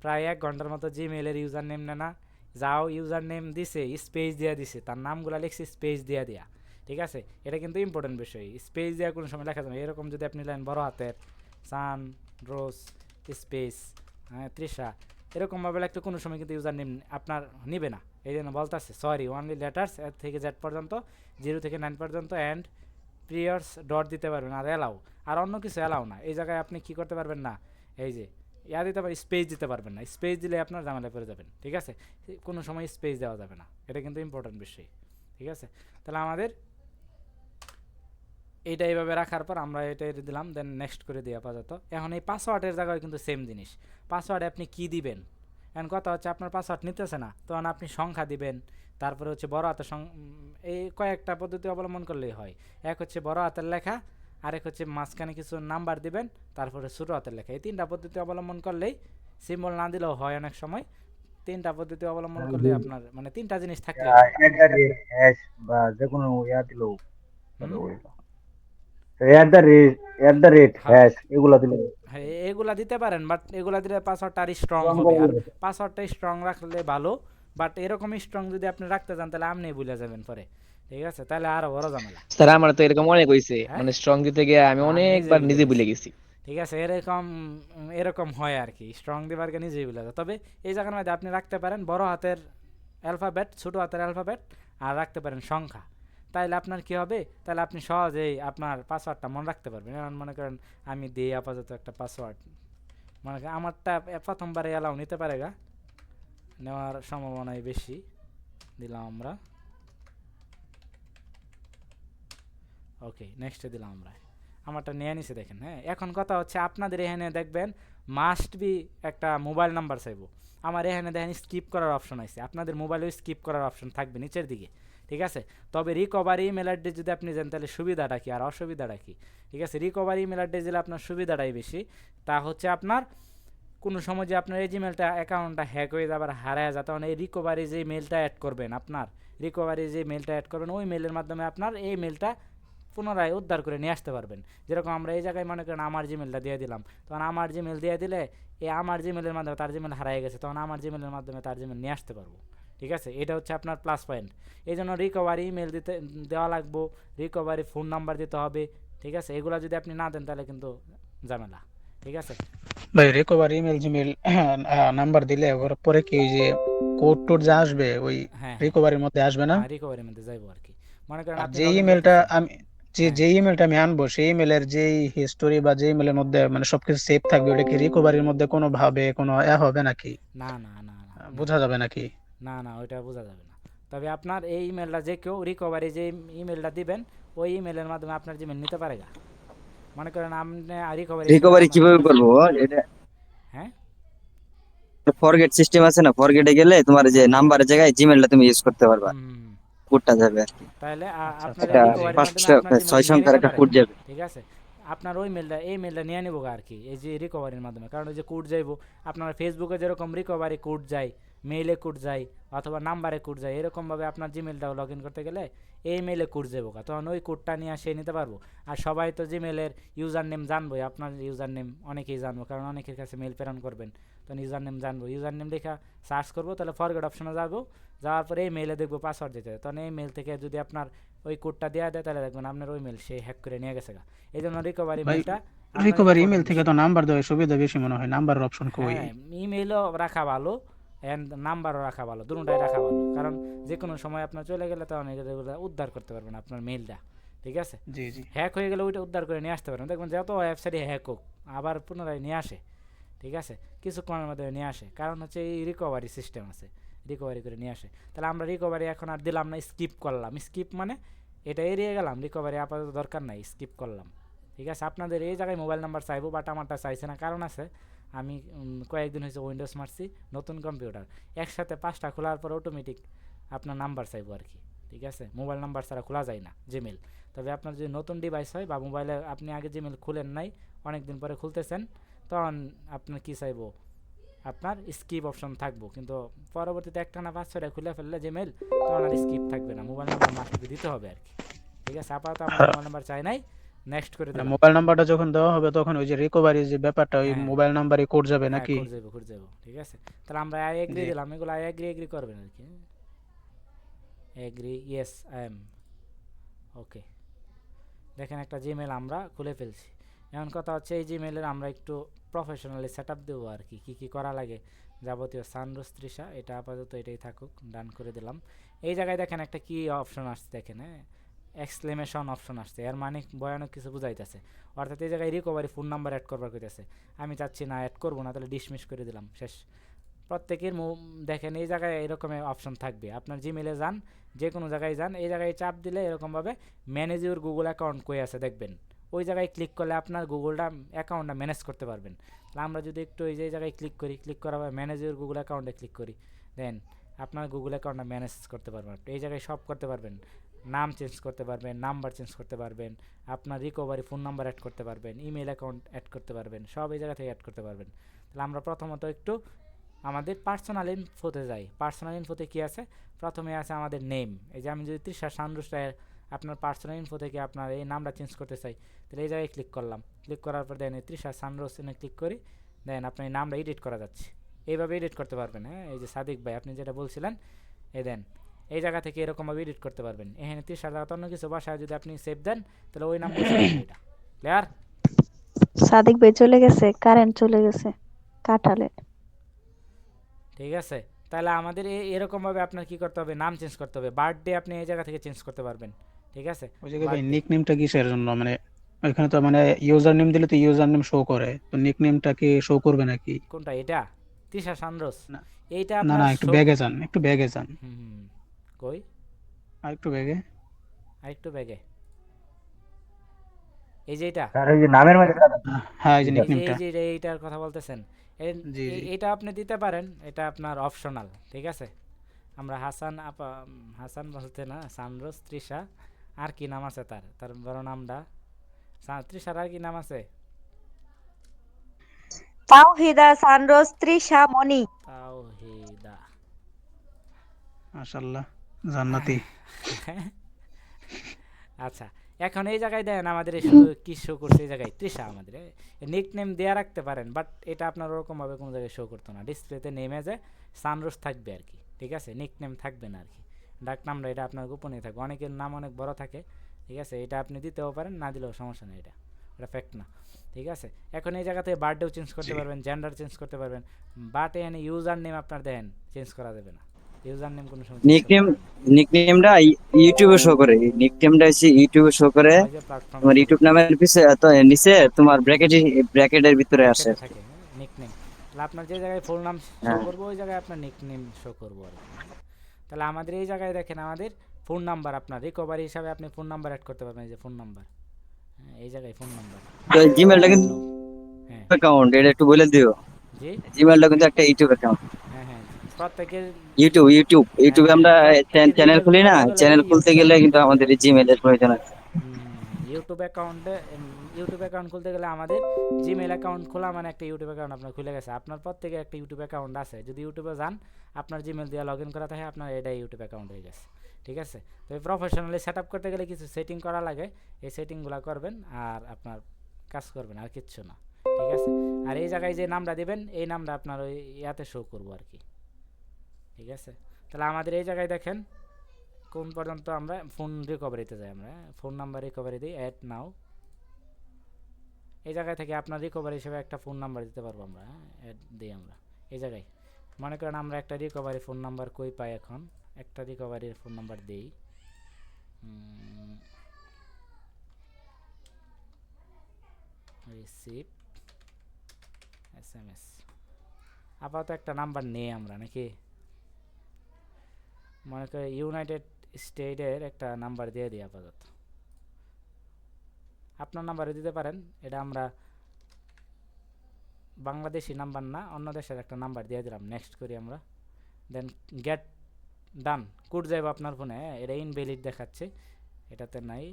প্রায় 1 ঘন্টার মতো। জিমেলের ইউজার নেম নেয় না, যাও ইউজার নেম দিছে স্পেস দিয়া দিছে, তার নামগুলো লিখছে স্পেস দিয়া দিয়া, ঠিক আছে। এটা কিন্তু ইম্পর্টেন্ট বিষয়, স্পেস দেওয়া কোনো সময় লেখা যাবে। এরকম যদি আপনি লেন বড় হাতের সান রোজ স্পেস তৃষা, এরকমভাবে লিখতে কোনো সময় কিন্তু ইউজার নেম আপনার নিবে না। এই জন্য বলতেছে সরি ওনলি লেটার্স এর থেকে জেড পর্যন্ত, 0 থেকে 9 পর্যন্ত, অ্যান্ড প্রিয়ার্স ডট দিতে পারবেন, আর অ্যালাউ, আর অন্য কিছু অ্যালাউ না। এই জায়গায় আপনি কি করতে পারবেন না, এই যে দিতে পারেন, স্পেস দিতে পারবেন না, স্পেস দিলে আপনার ঝামেলায় পড়ে যাবেন, ঠিক আছে। কোনো সময় স্পেস দেওয়া যাবে না, এটা কিন্তু ইম্পর্টেন্ট বিষয়, ঠিক আছে। তাহলে আমাদের এইটা এইভাবে রাখার পর আমরা এটা দিলাম, দেন নেক্সট করে দিই আপাতত। এখন এই পাসওয়ার্ডের জায়গায় কিন্তু সেম জিনিস, পাসওয়ার্ডে আপনি কি দিবেন। এখন কথা হচ্ছে আপনার পাসওয়ার্ড নিতেছে না, তখন আপনি সংখ্যা দিবেন, তারপরে হচ্ছে বড় হাতের এই কয়েকটা পদ্ধতি অবলম্বন করলেই হয়। এক হচ্ছে বড় হাতের লেখা, আরেক হচ্ছে মাঝখানে কিছু নাম্বার দিবেন, তারপরে ছোটো হাতের লেখা। এই 3টা পদ্ধতি অবলম্বন করলেই, সিম্বল না দিলেও হয় অনেক সময়, 3টা পদ্ধতি অবলম্বন করলে আপনার মানে 3টা জিনিস থাকলে এট দ্য রেট হ্যাশ বা যে কোনো ইয়া দিলেও হুম? এট দ্য রেট হ্যাঁ হ্যাশ এগুলা দিলে হ্যাঁ, এগুলা দিতে পারেন, বাট এগুলা দিলে পাসওয়ার্ডটা আর স্ট্রং হবে, আর পাসওয়ার্ডটা স্ট্রং রাখলে ভালো। বাট এরকম স্ট্রং যদি আপনি রাখতে চান, তাহলে আপনি ভুলে যাবেন পরে, ঠিক আছে, তাহলে আরো বড় ঝামেলা। স্যার আমার তো এরকম অনেক হয়েছে, হ্যাঁ, মানে স্ট্রং দিতে গিয়ে আমি আমি অনেকবার ভুলে নিজে গেছি, ভুলে গেছি। ঠিক আছে। এরকম হয় আর কি, স্ট্রং দিবার কে নিজেই ভুলে যায়। তবে এই জায়গার মধ্যে আপনি রাখতে পারেন বড় হাতের অ্যালফাবেট, ছোটো হাতের অ্যালফাবেট, আর রাখতে পারেন সংখ্যা। তাইলে আপনার কি হবে, তাহলে আপনি সহজেই আপনার পাসওয়ার্ডটা মনে রাখতে পারবেন। যেমন মনে করেন আমি দিই আপাতত একটা পাসওয়ার্ড, মনে করেন আমারটা প্রথমবারে অ্যালাউ নিতে পারে গা, নেওয়ার সম্ভাবনাই বেশি, দিলাম আমরা, ওকে নেক্সটে দিলাম আমরা, আমারটা নিয়ে নিছে দেখেন। হ্যাঁ, এখন কথা হচ্ছে আপনাদের এখানে দেখবেন মাস্ট বি একটা মোবাইল নাম্বার চাইবো, আমার এখানে দেখেন স্কিপ করার অপশন আছে, আপনাদের মোবাইলেও স্কিপ করার অপশন থাকবে নিচের দিকে, ঠিক আছে। তবে রিকভারি ইমেল অ্যাড্রেস যদি আপনি জানেন, তাহলে সুবিধাটা কি আর অসুবিধাটা কি, ঠিক আছে। রিকভারি ইমেল অ্যাড্রেস দিলে আপনার সুবিধাটাই বেশি, তা হচ্ছে আপনার কোনো সময় যে আপনার এই জিমেলটা অ্যাকাউন্টটা হ্যাক হয়ে যাবার হারায় যায়, তখন এই রিকভারি যে মেলটা অ্যাড করবেন, আপনার রিকভারি যে মেলটা অ্যাড করবেন, ওই মেলের মাধ্যমে আপনার এই মেলটা পুনরায় উদ্ধার করে নিয়ে আসতে পারবেন। যেরকম আমরা এই জায়গায় মনে করেন আমার জিমেলটা দিয়ে দিলাম, তখন আমার জিমেল দিয়ে দিলে এই আমার জিমেলের মাধ্যমে তার জিমেল হারিয়ে গেছে, তখন আমার জিমেলের মাধ্যমে তার জিমেল নিয়ে আসতে পারবো। ঠিক আছে, এটা হচ্ছে আপনার প্লাস পয়েন্ট। এই জন্য রিকভারি ইমেল দেওয়া লাগবো, রিকভারি ফোন নাম্বার দিতে হবে। ঠিক আছে, এগুলো যদি আপনি না দেন তাহলে কিন্তু ঝামেলা। ঠিক আছে, ভাই রিকভারি ইমেল জিমেল নাম্বার দিলে ওর পরে কি ওই যে কোড টোড যা আসবে ওই হ্যাঁ হ্যাঁ রিকভারির মধ্যে আসবে না? হ্যাঁ, রিকভারির মধ্যে যাইবো আর কি। মনে করেন আর আপনি যে লগ ইন ইমেলটা করতেছেন। আমি হ্যাঁ, যে ইমেলটা আমি আনবো সেই ইমেলের যেই হিস্টোরি বা যে ইমেলের মধ্যে মানে সবকিছু সেভ থাকবে ওটা কি রিকভারির মধ্যে কোনো ভাবে কোনো হবে নাকি? না না না না না বোঝা যাবে নাকি? না না, ওইটা বোঝা যাবে না। তবে আপনার এই ইমেলটা যে কেউ রিকভারি যে ইমেলটা দিবেন ওই ইমেলের মাধ্যমে আপনার জিমেল নিতে পারে গা। মনে করেন আপনি রিকভারি রিকভারি কিভাবে করবো এটা? হ্যাঁ ফরগেট সিস্টেম আছে না, ফরগেটে গেলে তোমার যে নাম্বারের জায়গায় জিমেলটা তুমি ইউজ করতে পারবা, হুম, কোডটা যাবে আর কি। তাহলে আচ্ছা আপনার আচ্ছা, একটা রিকভারির মাধ্যমে পাঁচটা আপনার জিমেল 6 নিয়ে সংখ্যার নিতে একটা পারে কোড গা। যাবে। ঠিক আছে, আপনার ওই মেলটা এই মেলটা নিয়ে নেবো গা আর কি, এই যে রিকভারির মাধ্যমে। কারণ ওই যে কোড যাইবো আপনার ফেসবুকে যেরকম রিকভারি কোড যায়, মেইলে কোড যায় অথবা নাম্বারে কোড যায়, এরকমভাবে আপনার জিমেলটাও লগ ইন করতে গেলে এই মেলে কোড যাবো গা, তখন ওই কোডটা নিয়ে সে নিতে পারবো। আর সবাই তো জিমেলের ইউজার নেম জানবোই, আপনার ইউজার নেম অনেকেই জানবো, কারণ অনেকের কাছে মেল প্রেরণ করবেন, তখন ইউজার নেম জানবো। ইউজার নেম লেখা সার্চ করবো, তাহলে ফরগেট অপশনে যাবো, যাওয়ার পরে এই মেলে দেখবো পাসওয়ার্ড দিতে হবে, তখন এই মেল থেকে যদি আপনার ওই কোডটা দেওয়া দেয় তাহলে দেখবেন আপনার ওই মেল সে হ্যাক করে নিয়ে গেছে গা। এই জন্য রিকভারি ভাই মেলটা রিকভারি ইমেল থেকে তো নাম্বার দেওয়ার সুবিধা বেশি মনে হয়, নাম্বারের অপশন কই? হ্যাঁ, ইমেলও রাখা ভালো অ্যান্ড নাম্বারও রাখা ভালো, দুটোটাই রাখা ভালো। কারণ যে কোনো সময় আপনার চলে গেলে তখন এগুলো উদ্ধার করতে পারবেন আপনার মেলটা। ঠিক আছে, জি জি। হ্যাক হয়ে গেলে ওইটা উদ্ধার করে নিয়ে আসতে পারবেন। দেখবেন যত ওয়েবসাইটে হ্যাক হোক আবার পুনরায় নিয়ে আসে। ঠিক আছে, কিছুক্ষণের মধ্যে নিয়ে আসে, কারণ হচ্ছে এই রিকভারি সিস্টেম আছে, রিকভারি করে নিয়ে আসে। তাহলে আমরা রিকভারি এখন আর দিলাম না, স্কিপ করলাম। স্কিপ মানে এটা এড়িয়ে গেলাম, রিকভারি আপাতত দরকার নাই, স্কিপ করলাম। ঠিক আছে, আপনাদের এই জায়গায় মোবাইল নাম্বার চাইবো, বাট আমারটা চাইছে না, কারণ আছে আমি কয়েকদিন হয়েছে উইন্ডোজ মারছি, নতুন কম্পিউটার, একসাথে 5টা খোলার পর অটোমেটিক আপনার নাম্বার চাইবো আর কি। ঠিক আছে, মোবাইল নাম্বার ছাড়া খোলা যায় না জিমেল। তবে আপনার যদি নতুন ডিভাইস হয় বা মোবাইলে আপনি আগে জিমেল খুলেন নাই, অনেক দিন পরে খুলতেছেন, তখন আপনার কী চাইবো, আপনার স্কিপ অপশন থাকবো, কিন্তু পরবর্তীতে একটা না 5-6টা খুলে ফেললে জিমেল, তখন আর স্কিপ থাকবে না, মোবাইল নাম্বার মাস্ট দিতে হবে আর কি। ঠিক আছে, আপাতত আমার মোবাইল নাম্বার চাই নাই, নেক্সট করে দিলাম। মোবাইল নাম্বারটা যখন দেওয়া হবে তখন ওই যে রিকভারি যে ব্যাপারটা ওই হ্যাঁ মোবাইল নাম্বারে কোড যাবে হ্যাঁ, নাকি? খুঁজে যাবো। ঠিক আছে, তাহলে আমরা আই এগ্রি জি। দিলাম, এগুলো আই এগ্রি করবেন আর কি। এগ্রি, ইয়েস আই এম ওকে। দেখেন একটা জিমেল আমরা খুলে ফেলছি। এখন কথা হচ্ছে এই জিমেলের আমরা একটু প্রফেশনালি সেট আপ দেবো আর কি, কী করা লাগে যাবতীয়। সানরোজ তৃষা, এটা আপাতত এটাই থাকুক, ডান করে দিলাম। এই জায়গায় দেখেন একটা কি অপশন আসছে, দেখেন হ্যাঁ, এক্সক্লেমেশন অপশন আসছে, এর মানে ভয়ানক কিছু বুঝাইতেছে। অর্থাৎ এই জায়গায় রিকভারি ফোন নাম্বার অ্যাড করবার কইতেছে, আমি চাচ্ছি না, অ্যাড করবো না, তাহলে ডিসমিস করে দিলাম, শেষ। প্রত্যেকের দেখেন এই জায়গায় এরকম অপশন থাকবে, আপনার জিমেলে যান, যে কোনো জায়গায় যান, এই জায়গায় চাপ দিলে এরকমভাবে ম্যানেজ ইউর গুগল অ্যাকাউন্ট কই আছে দেখবেন, ওই জায়গায় ক্লিক করলে আপনার গুগলটা অ্যাকাউন্টটা ম্যানেজ করতে পারবেন। তাহলে আমরা যদি একটু এই যে জায়গায় ক্লিক করি, ক্লিক করার পর ম্যানেজ ইউর গুগল অ্যাকাউন্টে ক্লিক করি, দেন আপনার গুগল অ্যাকাউন্টটা ম্যানেজ করতে পারবেন, এই জায়গায় সব করতে পারবেন, নাম চেঞ্জ করতে পারবেন, নাম্বার চেঞ্জ করতে পারবেন, আপনার রিকভারি ফোন নাম্বার অ্যাড করতে পারবেন, ইমেল অ্যাকাউন্ট অ্যাড করতে পারবেন, সব এই জায়গা থেকে অ্যাড করতে পারবেন। তাহলে আমরা প্রথমত একটু আমাদের পার্সোনাল ইনফোতে যাই। পার্সোনাল ইনফোতে কী আছে, প্রথমে আছে আমাদের নেম। এই যে আমি যদি তৃষা সানরোজ আপনার পার্সোনাল ইনফো থেকে আপনার এই নামটা চেঞ্জ করতে চাই, তাহলে এই জায়গায় ক্লিক করলাম, ক্লিক করার পর দেন তৃষা সানরোজ এনে ক্লিক করি, দেন আপনার এই নামটা এডিট করা যাচ্ছে, এইভাবে এডিট করতে পারবেন। হ্যাঁ, এই যে সাদিক ভাই আপনি যেটা বলছিলেন, এই দেন এই জায়গা থেকে এরকমভাবে এডিট করতে পারবেন। এখানে তৃষার জায়গা অন্য কিছু বাসায় যদি আপনি সেভ দেন, তাহলে ওই নাম বসে এটা ক্লিয়ার। সাদিক ভাই চলে গেছে, কারেন্ট চলে গেছে কাটালে। ঠিক আছে, তাহলে আমাদের এরকমভাবে আপনার কি করতে হবে, নাম চেঞ্জ করতে হবে। বার্থডে আপনি এই জায়গা থেকে চেঞ্জ করতে পারবেন। ঠিক আছে, ওই জায়গায় ভাই নিক নেমটা কিসের জন্য, মানে ওইখানে তো মানে ইউজার নেম দিলে তো ইউজার নেম শো করে, তো নিক নেমটা কি শো করবে নাকি? কোনটা, এটা তৃষা সানরোজ? না এইটা না আপনার না, একটু ব্যাগে যান, একটু ব্যাগে যান, কই আর একটু ব্যাগে। আরেকটু ব্যাগে, এই যে এটা, স্যার ওই যে নামের মাঝে হ্যাঁ এই যে নিক এই নেমটা। যে এইটার কথা বলতেছেন, জি জি। এটা আপনি দিতে পারেন, এটা আপনার অপশনাল। ঠিক আছে, আমরা হাসান হাসান বলতে না, সানরোজ তৃষা, আর কি নাম আছে তার বড় নামটা, তৃষার আর কি নাম আছে, তাওহিদা সানরোজ তৃষা মনি। তাওহিদা, মাশাআল্লাহ, জান্নাতি। আচ্ছা এখন এই জায়গায় দেন আমাদের এই শুধু কি শো করছে এই জায়গায় তৃষা আমাদের নিক নেম দেওয়া রাখতে পারেন, বাট এটা আপনার ওরকমভাবে কোনো জায়গায় শো করতো না, ডিসপ্লেতে নেমে যে সানরোজ থাকবে আর কি, ঠিক আছে, নিক নেম থাকবে না আর কি, ডাক নামটা এটা আপনার গোপনে থাকবে, অনেকের নাম অনেক বড় থাকে, ঠিক আছে, এটা আপনি দিতেও পারেন না দিলেও সমস্যা নেই, এটা ফ্যাক্ট না, ঠিক আছে। এখন এই জায়গাতে বার্থডেও চেঞ্জ করতে পারবেন, জেন্ডার চেঞ্জ করতে পারবেন, বাট এখানে ইউজার নেম আপনার দেন চেঞ্জ করা যাবে না, ইউজার নেম কোনো সময় নিকনেম নিকনেমটা ইউটিউবে শো করে, নিকনেমটা হচ্ছে ইউটিউবে শো করে, তোমার ইউটিউব নামের পিছে তো নিচে তোমার ব্র্যাকেটের ভিতরে আসে। থাকে নিকনেম, তাহলে আপনার যে জায়গায় ফুল নাম শো হ্যাঁ। করবো ওই জায়গায় আপনার নিকনেম শো করবো আর কি। তাহলে আমাদের এই জায়গায় দেখেন আমাদের ফোন নাম্বার, আপনার রিকভারি হিসাবে আপনি ফোন নাম্বার অ্যাড করতে পারবেন, এই যে ফোন নাম্বার, হ্যাঁ এই জায়গায় ফোন নাম্বার, তো জিমেলটা কিন্তু হ্যাঁ অ্যাকাউন্ট, এটা একটু বলে দিও। জি জিমেলটা কিন্তু একটা ইউটিউব অ্যাকাউন্ট। হ্যাঁ হ্যাঁ প্রত্যেকের ইউটিউবে আমরা চ্যানেল খুলি না, চ্যানেল খুলতে গেলে কিন্তু আমাদের এই জিমেলের প্রয়োজন আছে। ইউটিউব অ্যাকাউন্ট খুলতে গেলে আমাদের জিমেল অ্যাকাউন্ট খোলা মানে একটা ইউটিউব অ্যাকাউন্ট আপনার খুলে গেছে, আপনার প্রত্যেকের একটা ইউটিউব অ্যাকাউন্ট আছে, যদি ইউটিউবে যান আপনার জিমেল দিয়ে লগ ইন করা থাকে আপনার এটাই ইউটিউব অ্যাকাউন্ট হয়ে গেছে, ঠিক আছে। তো এই প্রফেশনালি সেট আপ করতে গেলে কিছু সেটিং করা লাগে, এই সেটিংগুলো করবেন আর আপনার কাজ করবেন, আর কিচ্ছু না, ঠিক আছে। আর এই জায়গায় যে নামটা দেবেন এই নামটা আপনার ওই ইয়াতে শো করবো আর কি, ঠিক আছে। তাহলে আমাদের এই জায়গায় দেখেন কোন পর্যন্ত আমরা ফোন রিকভারিতে যাই, আমরা ফোন নাম্বার রিকভারি দিই, অ্যাড নাও, এই জায়গায় থেকে আপনার রিকভারি হিসেবে একটা ফোন নাম্বার দিতে পারবো আমরা, অ্যাড দিই আমরা এই জায়গায়, মনে করেন আমরা একটা রিকভারি ফোন নাম্বার কই পাই, এখন একটা রিকভারির ফোন নাম্বার দিই, রিসিভ SMS, আপাতত একটা নাম্বার নেই আমরা নাকি, মনে করি ইউনাইটেড স্টেটের একটা নাম্বার দিয়ে দিই আপাতত, আপনার নাম্বারে দিতে পারেন, এটা আমরা বাংলাদেশি নাম্বার না অন্য দেশের একটা নাম্বার দিয়ে দিলাম, নেক্সট করি আমরা, দেন গেট ডান, কোড যাইব আপনার ফোনে, এটা ইনভ্যালিড দেখাচ্ছে, এটাতে নাই,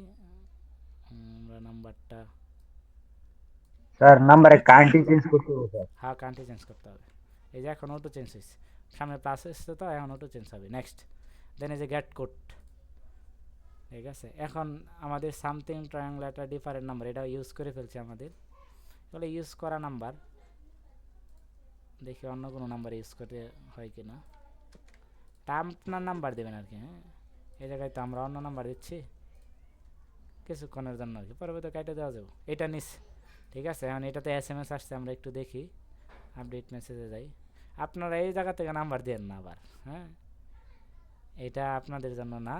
আমরা নাম্বারটা স্যার নাম্বারে কান্ট্রি চেঞ্জ করতে হবে স্যার। হ্যাঁ কান্ট্রি চেঞ্জ করতে হবে, এই যে এখন অটো চেঞ্জ হয়েছে, সামনে প্লাস এসছে তো এখন অটো চেঞ্জ হবে, নেক্সট, দেন এই যে গেট কোড, ঠিক আছে। এখন আমাদের সামথিং ট্রায়াঙ্গল একটা ডিফারেন্ট নাম্বার, এটা ইউজ করে ফেলছে আমাদের, বলে ইউজ করা নাম্বার, দেখি অন্য কোনো নাম্বার ইউজ করতে হয় কি না, তা আপনার নাম্বার দেবেন আর কি, হ্যাঁ এই জায়গায় তো আমরা অন্য নাম্বার দিচ্ছি কিছুক্ষণের জন্য আর কি, পরবর্তী কাটে দেওয়া যাবে, এটা নিস, ঠিক আছে। এখন এটাতে SMS আসছে, আমরা একটু দেখি, আপডেট মেসেজে যাই, আপনারা এই জায়গা থেকে নাম্বার দেন না আবার, হ্যাঁ এটা আপনাদের জন্য না,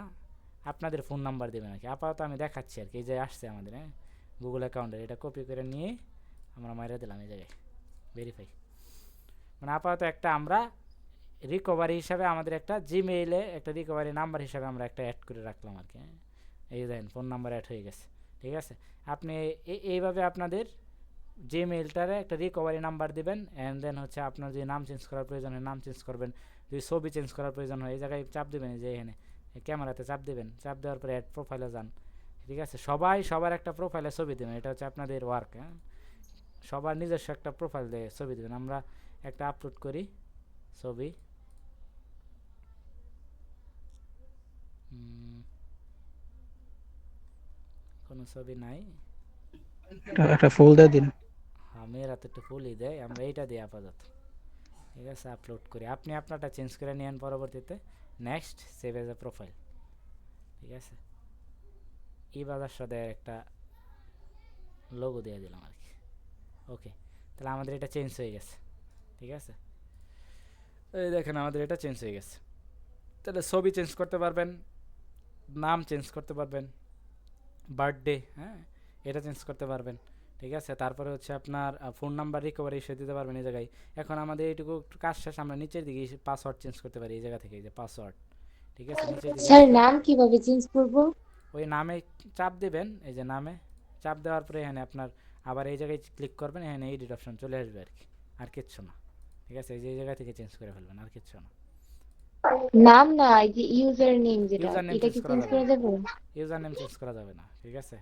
আপনাদের ফোন নাম্বার দেবেন আর কি, আপাতত আমি দেখাচ্ছি আর কি, এই যে আসছে আমাদের, হ্যাঁ গুগল অ্যাকাউন্টের, এটা কপি করে নিয়ে আমরা মাইরে দিলাম এই জায়গায় ভেরিফাই, মানে আপাতত একটা আমরা রিকভারি হিসাবে আমাদের একটা জিমেইলে একটা রিকভারি নাম্বার হিসাবে আমরা একটা অ্যাড করে রাখলাম আর কি, হ্যাঁ এই দেখেন ফোন নাম্বার অ্যাড হয়ে গেছে, ঠিক আছে। আপনি এইভাবে আপনাদের জিমেইলটারে একটা রিকভারি নাম্বার দিবেন, অ্যান্ড দেন হচ্ছে আপনার যদি নাম চেঞ্জ করার প্রয়োজন হয় নাম চেঞ্জ করবেন, যদি ছবি চেঞ্জ করার প্রয়োজন হয় এই জায়গায় চাপ দেবেন, যে এখানে ক্যামেরাতে চাপ দেবেন, চাপ দেওয়ার পরে অ্যাড প্রোফাইলে যান, ঠিক আছে। সবার একটা প্রোফাইলে ছবি দেবেন, এটা হচ্ছে আপনাদের ওয়ার্ক, হ্যাঁ সবার নিজস্ব একটা প্রোফাইল দিয়ে ছবি দেবেন, আমরা একটা আপলোড করি ছবি, কোনো ছবি নাই, একটা ফুল দিয়ে দিন। হ্যাঁ মেয়েরা তো একটু ফুলই দেয়, আমরা এইটা দিই আপাতত, ঠিক আছে আপলোড করি, আপনি আপনারটা চেঞ্জ করে নিয়েন পরবর্তীতে, next save as a profile, ঠিক আছে। ই বাজার সাথে একটা লোগো দিয়ে দিলাম আর কি, ওকে, তাহলে আমাদের এটা চেঞ্জ হয়ে গেছে, ঠিক আছে। এই দেখেন আমাদের এটা চেঞ্জ হয়ে গেছে, তাহলে ছবি চেঞ্জ করতে পারবেন, নাম চেঞ্জ করতে পারবেন, বার্থডে, হ্যাঁ এটা চেঞ্জ করতে পারবেন, ঠিক আছে। তারপরে হচ্ছে আপনার ফোন নাম্বার রিকভারি এসে দিতে পারবেন এই জায়গায়। এখন আমাদের এইটুকু কাজ শেষ, আমরা নিচের দিকে পাসওয়ার্ড চেঞ্জ করতে পারি এই জায়গা থেকে, এই যে পাসওয়ার্ড, ঠিক আছে, নিচের দিকে স্যার নাম কিভাবে চেঞ্জ করব? ওই নামে চাপ দেবেন, এই যে নামে চাপ দেওয়ার পরে এখানে আপনার আবার এই জায়গায় ক্লিক করবেন, এখানে এডিট অপশন চলে আসবে আর কি, আর কিচ্ছু না, ঠিক আছে। এই যে এই জায়গা থেকে চেঞ্জ করে ফেলবেন, আর কিচ্ছু না। নাম না, এই যে ইউজার নেম যেটা, ইউজার নেম এটা কি চেঞ্জ করা যাবে? ইউজার নেম চেঞ্জ করা যাবে না, ঠিক আছে।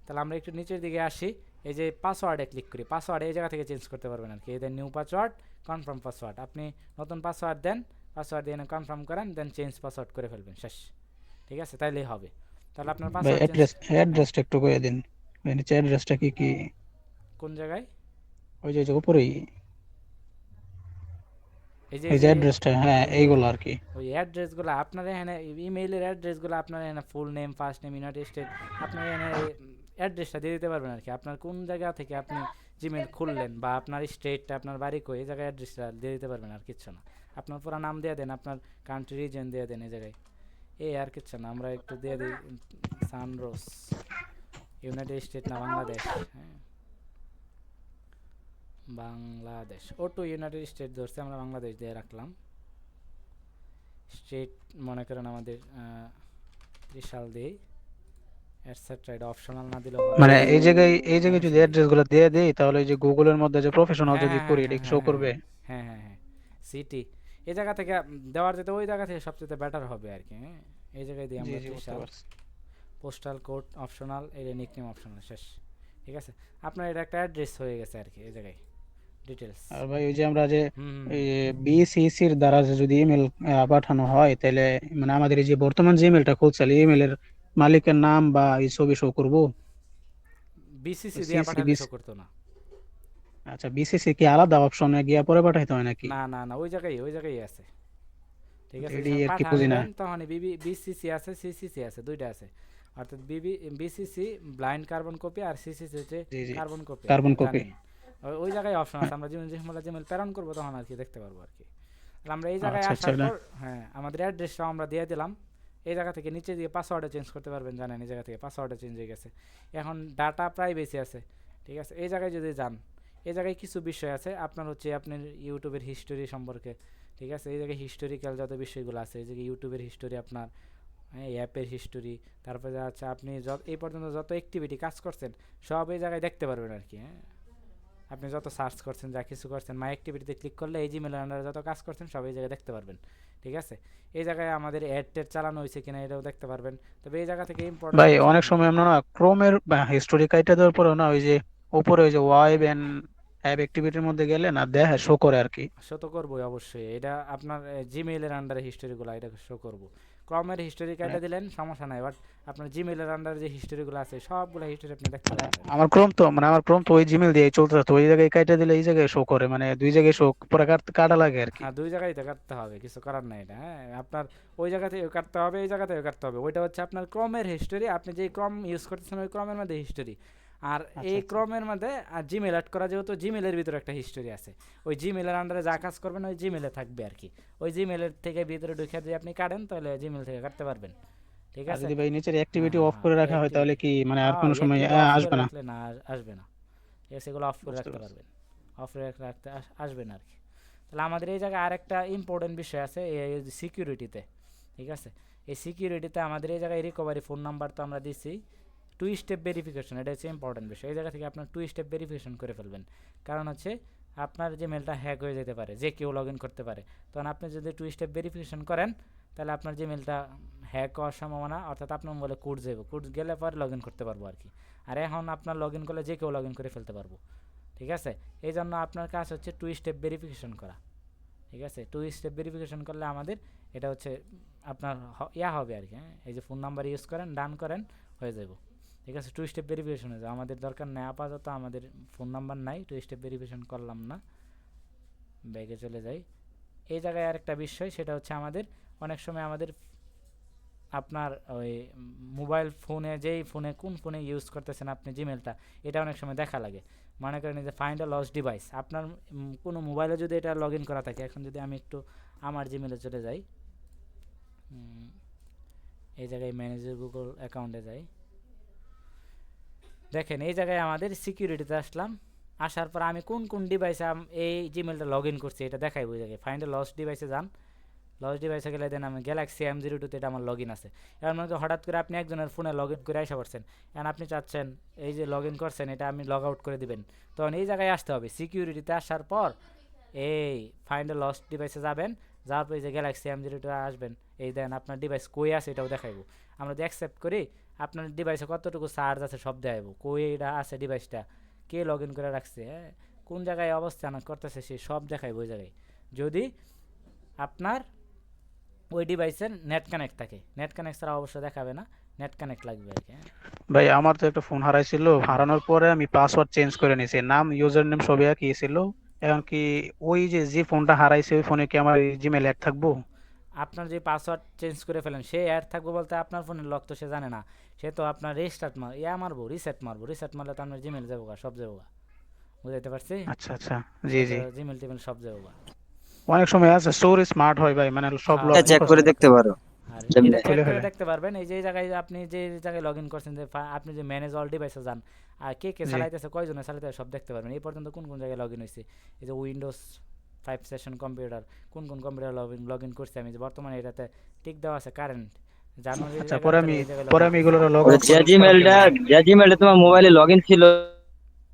তাহলে আমরা একটু নিচের দিকে আসি, এই যে পাসওয়ার্ডে ক্লিক করি, পাসওয়ার্ড এই জায়গা থেকে চেঞ্জ করতে পারবেন আর কি, এই দেন নিউ পাসওয়ার্ড, কনফার্ম পাসওয়ার্ড, আপনি নতুন পাসওয়ার্ড দেন, পাসওয়ার্ড দিয়ে কনফার্ম করেন, দেন চেঞ্জ পাসওয়ার্ড করে ফেলবেন, শেষ, ঠিক আছে, তাইলেই হবে। তাহলে আপনার ভাই পাসওয়ার্ড চেঞ্জ অ্যাড্রেসটা একটু কয়ে দিন, ভাই নিচে অ্যাড্রেসটা কি কি? কোন জায়গায়? ওই যে উপরেই এই যে এই এই যে যে অ্যাড্রেসটা, হ্যাঁ এইগুলো আর কি। ওই অ্যাড্রেসগুলো আপনার এখানে ইমেইলের অ্যাড্রেসগুলো আপনার এখানে full name first name United state আপনার এখানে অ্যাড্রেসটা দিয়ে দিতে পারবেন আর কি। আপনার কোন জায়গা থেকে আপনি জিমেল খুললেন বা আপনার স্টেটটা আপনার বাড়ি কই এই জায়গায় অ্যাড্রেসটা দিয়ে দিতে পারবেন, আর কিচ্ছু না। আপনার পুরো নাম দিয়ে দেন, আপনার কান্ট্রি রিজন দিয়ে দেন এই জায়গায়, এই আর কিচ্ছু না। আমরা একটু দিয়ে দিই সানরোজ, ইউনাইটেড স্টেট না বাংলাদেশ, হ্যাঁ বাংলাদেশ, টু ইউনাইটেড স্টেট ধরছে, আমরা বাংলাদেশ দিয়ে রাখলাম। স্টেট মনে করেন আমাদের ত্রিশাল দিই, এটসেট্রা, এটা অপশনাল না দিলেও হবে। মানে এই জায়গায় যদি অ্যাড্রেসগুলো দিয়ে দেই তাহলে ওই যে গুগলের মধ্যে যে প্রফেশনাল হ্যাঁ যদি হ্যাঁ করি হ্যাঁ এটা শো হ্যাঁ করবে? হ্যাঁ হ্যাঁ হ্যাঁ সিটি এই জায়গা থেকে দেওয়ার যেতে ওই জায়গা থেকে সবচেয়ে বেটার হবে আর কি। হ্যাঁ এই জায়গায় দিই জি আমরা জি বুঝতে ত্রিশাল, পারছি। পোস্টাল কোড অপশনাল, এটা নিকনেম অপশনাল, শেষ। ঠিক আছে, আপনার এটা একটা অ্যাড্রেস হয়ে গেছে আর কি এই জায়গায় ডিটেলস। আর ভাই ওই যে আমরা যে হুম এই বিসিসির দ্বারা যদি ইমেল পাঠানো হয় তাহলে মানে আমাদের এই যে বর্তমান যে ইমেলটা খুলছে ইমেলের মালিকের নাম বা এই ছবি শো করবো? বিসিসি দিয়া সিসি পাঠালে বিস শো করতো না। আচ্ছা, বিসিসি কি আলাদা অপশনে গিয়া পরে পাঠাইতে হয় নাকি? না না না ওই জায়গায় আছে। ঠিক আছে, এডি যখন আর কি বুঝি না। পাঠাবেন তখন বিসিসি আছে, সিসিসি আছে, দুইটা আছে। অর্থাৎ বিসিসি ব্লাইন্ড কার্বন কপি আর সিসিসি হচ্ছে জি জি কার্বন কপি, কার্বন কপি। ওই জায়গায় অপশন আছে। আমরা জিমেল প্রেরণ করবো তখন আর কি দেখতে পারবো আর কি। তাহলে আমরা এই জায়গায় আচ্ছা আচ্ছা আসার পর হ্যাঁ আমাদের অ্যাড্রেসটাও আমরা দিয়ে দিলাম। এই জায়গা থেকে নিচে দিয়ে পাসওয়ার্ডও চেঞ্জ করতে পারবেন, জানেন এই জায়গা থেকে পাসওয়ার্ডও চেঞ্জ হয়ে গেছে। এখন ডাটা প্রাইভেসি আছে, ঠিক আছে। এই জায়গায় যদি যান, এই জায়গায় কিছু বিষয় আছে আপনার হচ্ছে আপনার ইউটিউবের হিস্টোরি সম্পর্কে, ঠিক আছে। এই জায়গায় হিস্টোরিক্যাল যত বিষয়গুলো আছে, এই জায়গায় ইউটিউবের হিস্টোরি আপনার, হ্যাঁ অ্যাপের হিস্টোরি, তারপরে আচ্ছা আপনি এই পর্যন্ত যত অ্যাক্টিভিটি কাজ করছেন সব এই জায়গায় দেখতে পারবেন আর কি। হ্যাঁ আপনি যত সার্চ করছেন যা কিছু করছেন মাই অ্যাক্টিভিটিতে ক্লিক করলে এই জিমেলের আন্ডারে যত কাজ করছেন সব এই জায়গায় দেখতে পারবেন, ঠিক আছে। এই জায়গায় আমাদের অ্যাড টেড চালানো হয়েছে কিনা এটাও দেখতে পারবেন। তবে এই জায়গা থেকে ইম্পর্টেন্ট ভাই অনেক সময় আমরা না ক্রোমের হিস্টোরি কাইটা দেওয়ার পরে না ওই যে উপরে ওই যে ওয়েব এন্ড অ্যাপ অ্যাক্টিভিটির মধ্যে গেলে না দেখে শো করে আর কি। শো তো করবোই অবশ্যই, এটা আপনার জিমেইলের আন্ডারে হিস্টোরিগুলো এটা শো করবো। ক্রমের হিস্টোরি কাইটা দিলেন সমস্যা নাই, বাট আপনার জিমেইলের আন্ডারে যে হিস্টোরিগুলো আছে সবগুলো হিস্টোরি আপনি দেখতে পারবেন। আমার ক্রোম তো ওই জিমেল দিয়ে চলতে তো ওই জায়গায় কাইটা দিলে এই জায়গায় শো করে, মানে দুই জায়গায় শো পরে কাটা লাগে আর কি। হ্যাঁ দুই জায়গায় তো কাটতে হবে, কিছু করার নাই এটা। হ্যাঁ আপনার ওই জায়গা থেকে কাটতে হবে, এই জায়গা থেকে কাটতে হবে। ওইটা হচ্ছে আপনার ক্রমের হিস্টোরি, আপনি যে ক্রম ইউজ করতেছেন ওই ক্রমের মধ্যে হিস্টোরি। আর আচ্ছা এই আচ্ছা ক্রমের মধ্যে আর জিমেল অ্যাড করা, যেহেতু জিমেলের ভিতরে একটা হিস্টোরি আছে, ওই জিমেলের আন্ডারে যা কাজ করবেন ওই জিমেলে থাকবে আর কি। ওই জিমেলের থেকে ভিতরে ঢুকে যদি আপনি কাটেন তাহলে জিমেল থেকে কাটতে পারবেন, ঠিক আর আছে। যদি ভাই নিচের অ্যাক্টিভিটি অফ হ্যাঁ করে রাখা হয় তাহলে কি মানে আর কোনো সময় অ্যাক্টিভিটি অফ করে আসবে না? রাখলে না আসবে না, ঠিক আছে। এগুলো অফ করে বুঝতে রাখতে পারছি। পারবেন, অফ রাখতে আসবে না আর কি। তাহলে আমাদের এই জায়গায় আরেকটা ইম্পর্টেন্ট বিষয় আছে এই সিকিউরিটিতে, ঠিক আছে। এই সিকিউরিটিতে আমাদের এই জায়গায় রিকভারি ফোন নাম্বার তো আমরা দিচ্ছি, 2 স্টেপ ভেরিফিকেশন, এটা হচ্ছে ইম্পর্টেন্ট বিষয়। এই জায়গা থেকে আপনার 2 স্টেপ ভেরিফিকেশন করে ফেলবেন, কারণ হচ্ছে আপনার যে মেলটা হ্যাক হয়ে যেতে পারে, যে কেউ লগ ইন করতে পারে। তখন আপনি যদি 2 স্টেপ ভেরিফিকেশন করেন তাহলে আপনার যে মেলটা হ্যাক হওয়ার সম্ভাবনা, অর্থাৎ আপনার মোবাইলে কোড যাবে, কোড গেলে পরে লগ ইন করতে পারবো আর কি। আর এখন আপনার লগ ইন করলে যে কেউ লগ ইন করে ফেলতে পারবো, ঠিক আছে। এই জন্য আপনার কাজ হচ্ছে 2 স্টেপ ভেরিফিকেশন করা, ঠিক আছে। 2 স্টেপ ভেরিফিকেশন করলে আমাদের এটা হচ্ছে আপনার হবে আর কি। হ্যাঁ এই যে ফোন নাম্বার ইউজ করেন, ডান করেন, হয়ে যাব, ঠিক আছে। 2 স্টেপ ভেরিফিকেশন হয়ে যাবে, আমাদের দরকার নেই আপাতত, আমাদের ফোন নাম্বার নাই, 2 স্টেপ ভেরিফিকেশন করলাম না, ব্যাগে চলে যাই। এই জায়গায় আরেকটা বিষয়, সেটা হচ্ছে আমাদের অনেক সময় আমাদের আপনার ওই মোবাইল ফোনে যেই ফোনে কোন ফোনে ইউজ করতেছেন আপনি জিমেলটা, এটা অনেক সময় দেখা লাগে। মনে করেন যে ফাইন্ড আ লস্ট ডিভাইস, আপনার কোনো মোবাইলে যদি এটা লগ ইন করা থাকে। এখন যদি আমি একটু আমার জিমেলে চলে যাই, এই জায়গায় ম্যানেজার গুগল অ্যাকাউন্টে যাই, দেখেন এই জায়গায় আমাদের সিকিউরিটিতে আসলাম। আসার পর আমি কোন কোন ডিভাইসে এই জিমেলটা লগ ইন করছি এটা দেখাই। ওই জায়গায় ফাইন্ড আ লস্ট ডিভাইসে যান, লস্ট ডিভাইসে গেলে দেন আমি গ্যালাক্সি M02 এটা আমার লগ ইন আছে। এর মধ্যে হঠাৎ করে আপনি একজনের ফোনে লগ ইন করে আসা পারছেন, এখন আপনি চাচ্ছেন এই যে লগ ইন করছেন এটা আমি লগ আউট করে দিবেন, তখন এই জায়গায় আসতে হবে। সিকিউরিটিতে আসার পর এই ফাইন্ড আ লস্ট ডিভাইসে যাবেন, যাওয়ার পর এই যে গ্যালাক্সি M02 আসবেন, এই দেন আপনার ডিভাইস কই আছে এটাও দেখাইবো। আমরা যদি অ্যাকসেপ্ট করি আপনার ডিভাইসে কতটুকু চার্জ আছে সব দেখাইবো, কই এটা আছে ডিভাইসটা, কে লগ ইন করে রাখছে, হ্যাঁ কোন জায়গায় অবস্থান করতেছে সে সব দেখাইবো ওই জায়গায়। যদি আপনার ওই ডিভাইসের নেট কানেক্ট থাকে, নেট কানেক্ট ছাড়া অবশ্যই দেখাবে না। নেট কানেক্ট লাগবে আর কি, হ্যাঁ। ভাই আমার তো একটা ফোন হারাইছিল, হারানোর পরে আমি পাসওয়ার্ড চেঞ্জ করে নিয়েছি, নাম ইউজার নেম সবই একই ছিল। এখন কি ওই যে ফোনটা হারাইছে ওই ফোনে কি আমার জিমেল অ্যাড থাকবো? আপনার যে পাসওয়ার্ড চেঞ্জ করে ফেলেন সে অ্যাড থাকবে বলতে আপনার ফোনের লক তো সে জানে না, সে তো আপনার রিস্টার্ট মারবো, রিসেট মারলে তো আপনার জিমেল যাবো গা, সব যাবো গা। বুঝাইতে পারছি? আচ্ছা আচ্ছা, জি সে তো জি। জিমেল টিমেল সব যাবো গা। অনেক সময় আছে সোর স্মার্ট হয় ভাই, মানে সব লক হ্যাঁ চেক মুখস্থ করে থাকে। দেখতে পারো। আর যেমনি এটা চেক খুলে করে ফেলে। দেখতে পারবেন এই যে জায়গায় আপনি যে জায়গায় লগ ইন করছেন, যে আপনি যে ম্যানেজ অল ডিভাইসে যান, আর কে কে জি চালাইতেছে, কয়জনে চালাইতেছে সব দেখতে পারবেন। এই পর্যন্ত কোন কোন জায়গায় লগ ইন হয়েছে, এই যে উইন্ডোজ 5 সেশন কম্পিউটার, কোন কম্পিউটার লগ ইন করছে, আমি যে বর্তমানে এটাতে টিক দেওয়া আছে কারেন্ট জানুয়ারি আচ্ছা, এগারো তারিখ এই জায়গায় লগ পরে ইন আমি করছি। এগুলো লগ ওই আউট করে ফেরত দিব। যে জিমেলটা তোমার মোবাইলে লগইন ছিল,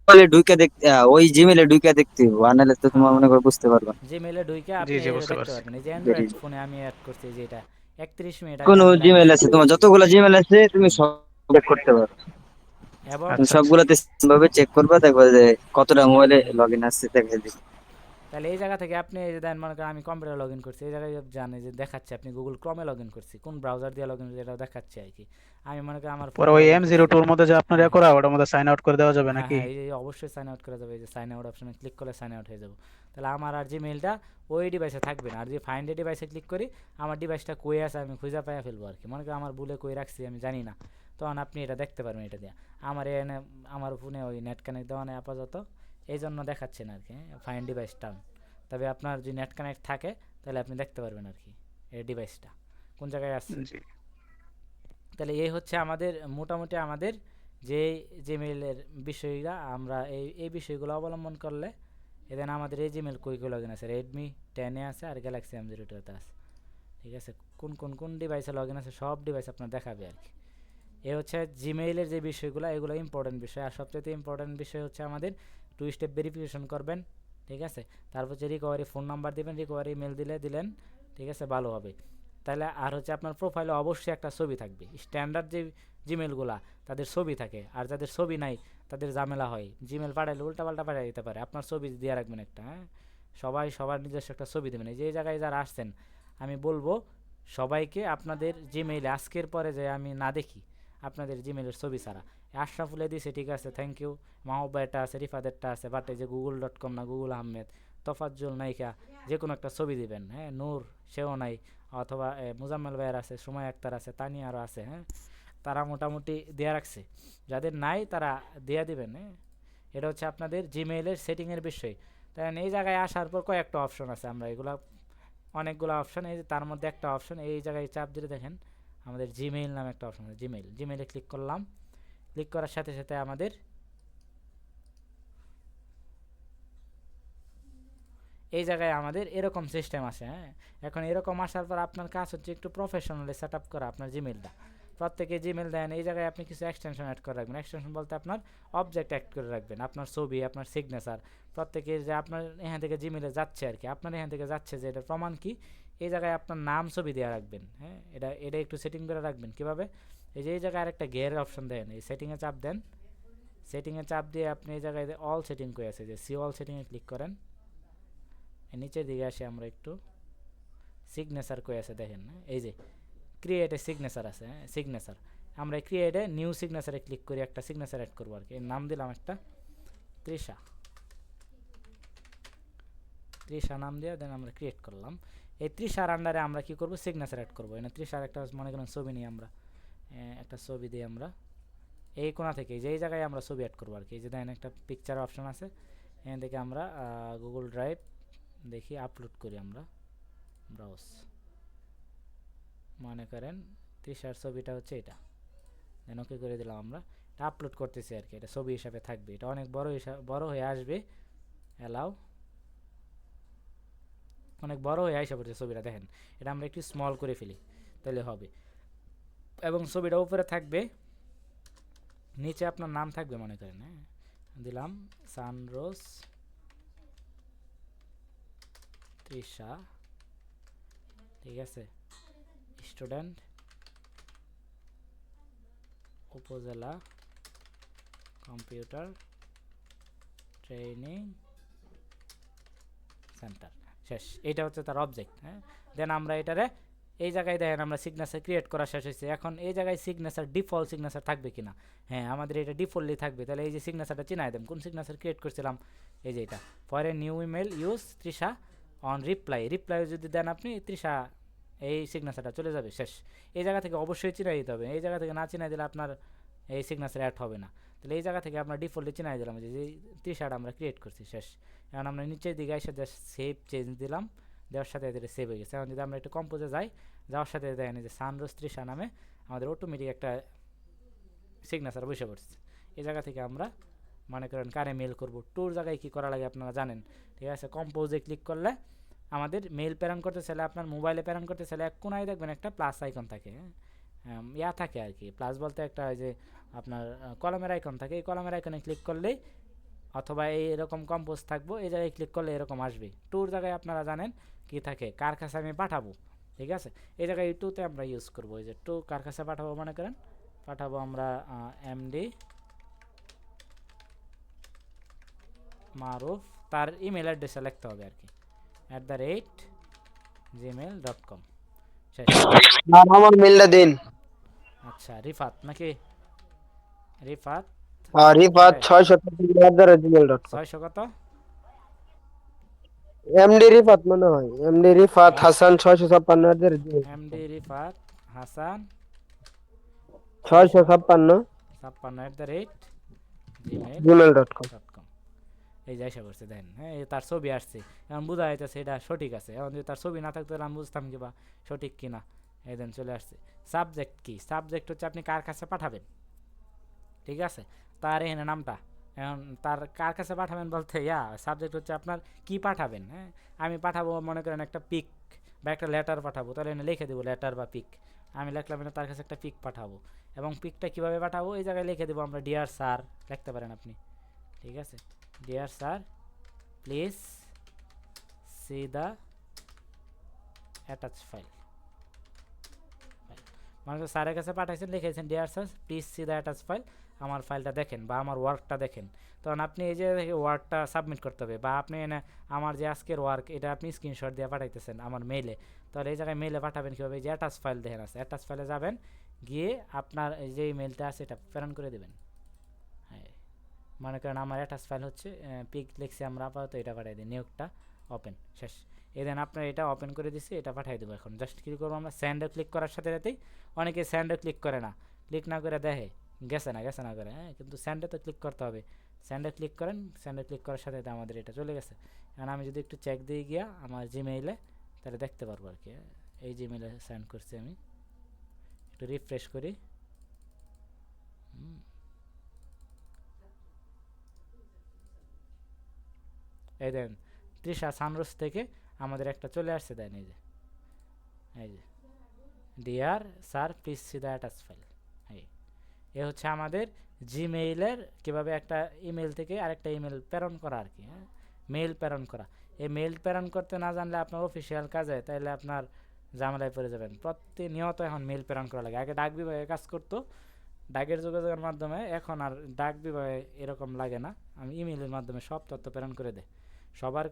মোবাইলে ঢুকে দেখতে ওই জিমেলে ঢুকে দেখতে হবে, আর নাহলে তো তোমার হ্যাঁ, মনে করে বুঝতে পারবে না। জিমেলে ঢুকে জি আপনি জি, এটা বুঝতে দেখতে পারছি। পারবেন। এই যে বেরিয়ে অ্যান্ড্রয়েড যাবে। ফোনে আমি অ্যাড করছি, যে এটা 31 মিনিট আগে কোন আমি লাইভ জিমেল আছে, ছিলাম। তোমার যতগুলো জিমেল আছে তুমি হুম। সব চেক করতে পারো। এবং তুমি আচ্ছা আচ্ছা। সবগুলোতে ভাবে চেক করবা, দেখবা যে কতটা মোবাইলে লগইন আছে দেখে দিবে। তাহলে এই জায়গা থেকে আপনি এই যে দেন, মনে করেন আমি কম্পিউটার লগ ইন করছি, এই জায়গায় জানে যে দেখাচ্ছে আপনি গুগল ক্রমে লগ ইন করছি, কোন ব্রাউজার দিয়ে লগ ইন করছি এটাও দেখাচ্ছে আর কি। আমি মনে করি আমার পরে ফোনে ওই লগ ইন করছি। M02 এর মধ্যে যে আপনার হ্যাঁ ইয়া করা ওটার মধ্যে সাইন আউট করে দেওয়া যাবে হ্যাঁ নাকি? হ্যাঁ, এই যে অবশ্যই সাইন আউট করা যাবে, এই যে সাইন আউট অপশনে ক্লিক করলে সাইন আউট হয়ে যাবো। তাহলে আমার আর জিমেইলটা ওই ডিভাইসে থাকবে না, আর যদি ফাইন্ড এ ডিভাইসে ক্লিক করি আমার ডিভাইসটা কই আছে আমি খুঁজে পাইয়া ফেলবো আর কি। মনে করি আমার ভুলে কই রাখছি আমি জানি না, তখন আপনি এটা দেখতে পারবেন এটা দিয়ে। আমার এনে আমার ফোনে ওই নেট কানেক্ট দেওয়া নেই আপাতত, এই জন্য দেখাচ্ছে না আর কি, ফাইন্ড ডিভাইস টাউন। তবে আপনার যদি নেট কানেক্ট থাকে তাহলে আপনি দেখতে পারবেন আর কি এই ডিভাইসটা কোন জায়গায় আছে। জি তাহলে এই হচ্ছে আমাদের মোটামুটি আমাদের যে জিমেইলের বিষয়টা, আমরা এই বিষয়গুলো অবলম্বন করলে এদিন আমাদের এই জিমেল কই কই লগইন আছে, রেডমি 10 এ আছে আর গ্যালাক্সি M02 তে আছে। ঠিক আছে, কোন ডিভাইসে লগইন আছে সব ডিভাইস আপনার দেখাবে আর কি। এ হচ্ছে জিমেইলের যে বিষয়গুলো, এগুলো ইম্পর্টেন্ট বিষয়। আর সবচেয়ে ইম্পর্টেন্ট বিষয় হচ্ছে আমাদের 2 স্টেপ ভেরিফিকেশন করবেন। ঠিক আছে, তারপর হচ্ছে রিকভারি ফোন নাম্বার দিবেন, রিকভারি মেল দিলেন। ঠিক আছে, ভালো হবে। তাহলে আর হচ্ছে আপনার প্রোফাইলে অবশ্যই একটা ছবি থাকবে। স্ট্যান্ডার্ড যে জিমেলগুলা তাদের ছবি থাকে, আর যাদের ছবি নাই তাদের ঝামেলা হয়, জিমেল পাঠাইলে উল্টাপাল্টা পাঠিয়ে দিতে পারে। আপনার ছবি দিয়ে রাখবেন একটা, হ্যাঁ। সবার নিজস্ব একটা ছবি দেবেন। এই যে জায়গায় যারা আসছেন আমি বলবো সবাইকে আপনাদের জিমেইলে আজকের পরে যে আমি না দেখি আপনাদের জিমেইলের ছবি ছাড়া। আশরাফুলে দিছে, ঠিক আছে, থ্যাংক ইউ। মাহবাইটা আছে, রিফাদেরটা আছে, বাট এই যে google.com না, গুগল আহমেদ, তফাজ্জল নাইকা, যে কোনো একটা ছবি দিবেন, হ্যাঁ। নূর, সেও নাই, অথবা মুজাম্মেল ভাইয়ের আছে, সময় আক্তার আছে, তানিয়ারও আছে, হ্যাঁ। তারা মোটামুটি দেয়া রাখছে, যাদের নাই তারা দেয়া দিবেন, হ্যাঁ। এটা হচ্ছে আপনাদের জিমেইলের সেটিংয়ের বিষয়। তাই এই জায়গায় আসার পর কয়েকটা অপশন আছে, আমরা এগুলা অনেকগুলো অপশন, এই যে তার মধ্যে একটা অপশন এই জায়গায় চাপ দিলে দেখেন আমাদের জিমেইল নামে একটা অপশন আছে। জিমেইলে ক্লিক করলাম, ক্লিক করার সাথে সাথে আমাদের এই জায়গায় আমাদের এরকম সিস্টেম আসে, হ্যাঁ। এখন এরকম আসার পর আপনার কাজ হচ্ছে একটু প্রফেশনালি সেট আপ করা আপনার জিমেইলটা। প্রত্যেকে জিমেইল দেন, এই জায়গায় আপনি কিছু এক্সটেনশন অ্যাড করে রাখবেন। এক্সটেনশন বলতে আপনার অবজেক্ট অ্যাড করে রাখবেন, আপনার ছবি, আপনার সিগনেচার, প্রত্যেকের যে আপনার এখান থেকে জিমেইলে যাচ্ছে আর কি, আপনার এখান থেকে যাচ্ছে যে এটা প্রমাণ কি, এই জায়গায় আপনার নাম ছবি দেওয়া রাখবেন, হ্যাঁ। এটা একটু সেটিং করে রাখবেন কীভাবে, এই যে এই জায়গায় আরেকটা গিয়ারের অপশন দেন, এই সেটিংয়ে চাপ দেন। সেটিংয়ে চাপ দিয়ে আপনি এই জায়গায় অল সেটিং করে আছে, যে সি অল সেটিংয়ে ক্লিক করেন। নিচের দিকে আসে আমরা একটু সিগনেচার কয়ে আছে দেখেন, এই যে ক্রিয়েটে সিগনেচার আছে, হ্যাঁ। সিগনেচার আমরা ক্রিয়েটে নিউ সিগনেচারে ক্লিক করি, একটা সিগনেচার অ্যাড করবো আর কি। নাম দিলাম একটা তৃষা নাম দিয়ে দেন আমরা ক্রিয়েট করলাম। এই তৃষার আন্ডারে আমরা কি করব, সিগনেচার অ্যাড করবো। এখানে তৃষার একটা মনে করেন ছবি নিয়ে আমরা একটা ছবি দিয়ে আমরা এই কোণা থেকে যে এই জায়গায় আমরা ছবি অ্যাড করবো আর কি। এই যে দেখেন একটা পিকচার অপশন আছে, এখান থেকে আমরা গুগল ড্রাইভ দেখি আপলোড করি আমরা, ব্রাউজ, মনে করেন তৃষার ছবিটা হচ্ছে এটা, দেন ওকে করে দিলাম। আমরা এটা আপলোড করতেছি আর কি, এটা ছবি হিসাবে থাকবে, এটা অনেক বড় হয়ে আসবে, অ্যালাউ, অনেক বড় হয়ে আসা পড়ছে ছবিটা দেখেন। এটা আমরা একটু স্মল করে ফেলি তাহলে হবে, এবং ছবিটা উপরে থাকবে, নিচে আপনার নাম থাকবে মনে করেন, হ্যাঁ। দিলাম সানরোজ তৃষা, ঠিক আছে, স্টুডেন্ট, উপজেলা কম্পিউটার ট্রেনিং সেন্টার, শেষ। এটা হচ্ছে তার অবজেক্ট, হ্যাঁ। দেন আমরা এটারে এই জায়গায় দেখেন আমরা সিগনেচার ক্রিয়েট করা শেষ হয়েছে। এখন এই জায়গায় সিগনেচার ডিফল্ট সিগনেচার থাকবে কিনা, হ্যাঁ আমাদের এটা ডিফল্টলি থাকবে। তাহলে এই যে সিগনেচারটা চিনাই দেন, কোন সিগনেচার ক্রিয়েট করছিলাম, এই যে এটা for a new email use Trisha on reply যদি দেন আপনি তৃষা, এই সিগনেচারটা চলে যাবে, শেষ। এই জায়গা থেকে অবশ্যই চিনাই দিতে হবে, এই জায়গা থেকে না চিনাই দিলে আপনার এই সিগনেচার অ্যাড হবে না। তাহলে এই জায়গা থেকে আপনার ডিফল্টলি চিনাই দিলাম যে তৃষাটা আমরা ক্রিয়েট করছি, শেষ। এখন আমরা নিচের দিকে এসে জাস্ট সেভ চেঞ্জ দিলাম, দেওয়ার সাথে এদের সেভ হয়ে গেছে। এখন যদি আমরা একটু কম্পোজে যাই, যাওয়ার সাথে দেখেন যে সানরোজ তৃষা নামে আমাদের অটোমেটিক একটা সিগনেচার বসে পড়ছে। এই জায়গা থেকে আমরা মনে করেন কারে মেল করব, টুর জায়গায় কী করা লাগে আপনারা জানেন, ঠিক আছে। কম্পোজে ক্লিক করলে আমাদের মেল প্রেরণ করতে চাইলে, আপনার মোবাইলে প্রেরণ করতে চাইলে এক কোনায় দেখবেন একটা প্লাস আইকন থাকে, ইয়া থাকে আর কি, প্লাস বলতে একটা ওই যে আপনার কলমের আইকন থাকে, এই কলমের আইকনে ক্লিক করলেই অথবা এরকম কম্পোজ থাকবো, এই জায়গায় ক্লিক করলে এরকম আসবে। টুর জায়গায় আপনারা জানেন কি থাকে, কার কাছে আমি পাঠাবো, ঠিক আছে। এই জায়গায় টুতে আমরা ইউজ করবো, এই যে টু কার কাছে পাঠাবো, মনে করেন পাঠাবো আমরা এমডি মারুফ, তার ইমেল অ্যাড্রেসে লিখতে হবে আর কি @gmail.com, শেষ। আমার মেলটা দিন। আচ্ছা রিফাত নাকি, রিফাত রিফাত 600@gmail.com। 600 কত, এমডি রিফাত মনে হয়, MD Rifat Hasan 656@gmail. MD Rifat Hasan 656 56@gmail.com। gmail.com. এই যে এসে পড়ছে দেখেন, হ্যাঁ এই তার ছবি আসছে, এখন বোঝা যাইতেছে এটা সঠিক আছে। এখন যদি তার ছবি না থাকতো তাহলে আমি বুঝতাম কি বা সঠিক কিনা। এই দেন চলে আসছে। সাবজেক্ট কি, সাবজেক্ট হচ্ছে আপনি কার কাছে পাঠাবেন, ঠিক আছে, তার এখানে নামটা। এখন তার কার কাছে পাঠাবেন বলতে সাবজেক্ট হচ্ছে আপনার কি পাঠাবেন। হ্যাঁ আমি পাঠাবো মনে করেন একটা পিক বা একটা লেটার পাঠাবো, তাহলে এখানে লিখে দেবো লেটার বা পিক। আমি লিখলাম না তার কাছে একটা পিক পাঠাবো, এবং পিকটা কীভাবে পাঠাবো এই জায়গায় লিখে দেবো আমরা ডিয়ার স্যার লিখতে পারেন আপনি, ঠিক আছে। Deer sir please see the attach file, মানে স্যারের কাছে পাঠাইছেন, লিখেছেন deer sir please see the attach file, আমার ফাইলটা দেখেন বা আমার ওয়ার্কটা দেখেন। তখন আপনি এই যে ওয়ার্কটা সাবমিট করতে হবে, বা আপনি এনে আমার যে আজকের ওয়ার্ক এটা আপনি স্ক্রিনশট দিয়ে পাঠাইতেছেন আমার মেইলে, তাহলে এই জায়গায় মেইলে পাঠাবেন কীভাবে, যে অ্যাটাচ ফাইল দেখেন আছে, অ্যাটাচ ফাইলে যাবেন, গিয়ে আপনার যে ইমেলটা আছে এটা প্রেরণ করে দেবেন। হ্যাঁ মনে করেন আমার অ্যাটাচ ফাইল হচ্ছে পিক লিখছি আমরা, আপাতত এটা পাঠাই দিই, নিয়োগটা ওপেন, শেষ। এই দেন আপনার এটা ওপেন করে দিচ্ছি, এটা পাঠিয়ে দেবো। এখন জাস্ট কী করবো আমরা, স্যান্ডে ক্লিক করার সাথে সাথেই, অনেকে স্যান্ডে ক্লিক করে না, ক্লিক না করে দেখে গেছে না করে, হ্যাঁ কিন্তু স্যান্ডে তো ক্লিক করতে হবে। স্যান্ডে ক্লিক করেন, স্যান্ডে ক্লিক করার সাথে সাথে আমাদের এটা চলে গেছে। এখন আমি যদি একটু চেক দিয়ে গিয়া আমার জিমেইলে, তাহলে দেখতে পারবো আর কি, এই জিমেইলে সেন্ড করছি আমি, একটু রিফ্রেশ করি। এই দেন তৃষা সানরোজ থেকে আমাদের একটা চলে আসছে, দেন এই যে dear sir please see the attach file. এ হচ্ছে আমাদের জিমেইলের কীভাবে একটা ইমেল থেকে আরেকটা ইমেল প্রেরণ করা আর কি, হ্যাঁ মেইল প্রেরণ করা। এই মেইল প্রেরণ করতে না জানলে আপনার অফিসিয়াল কাজে তাহলে আপনার ঝামেলায় পড়ে যাবেন। প্রতিনিয়ত এখন মেইল প্রেরণ করা লাগে, আগে ডাক বিভাগে কাজ করতো ডাকের যোগাযোগের মাধ্যমে, এখন আর ডাক বিভাগে এরকম লাগে না, আমি ইমেইলের মাধ্যমে সব তথ্য প্রেরণ করে দেয়। সবার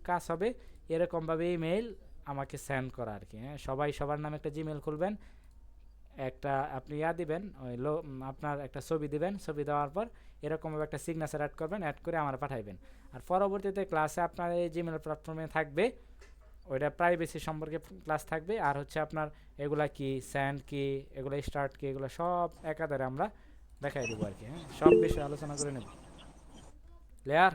কাজ হবে এরকমভাবে ইমেইল আমাকে সেন্ড করা আর কি, হ্যাঁ সবাই সবার নামে একটা জিমেইল খুলবেন, একটা আপনি দিবেন ওই আপনার একটা ছবি দিবেন, ছবি দেওয়ার পর এরকমভাবে একটা সিগনেচার অ্যাড করবেন, অ্যাড করে আমার পাঠাইবেন। আর পরবর্তীতে ক্লাসে আপনার এই জিমেইল প্ল্যাটফর্মে থাকবে ওইটা প্রাইভেসি সম্পর্কে ক্লাস থাকবে, আর হচ্ছে আপনার এগুলা কি সেন্ড কি এগুলো স্টার্ট কি এগুলো সব একাধারে আমরা দেখাই দেবো আর কি, হ্যাঁ সব বিষয়ে আলোচনা করে নেব। ক্লিয়ার?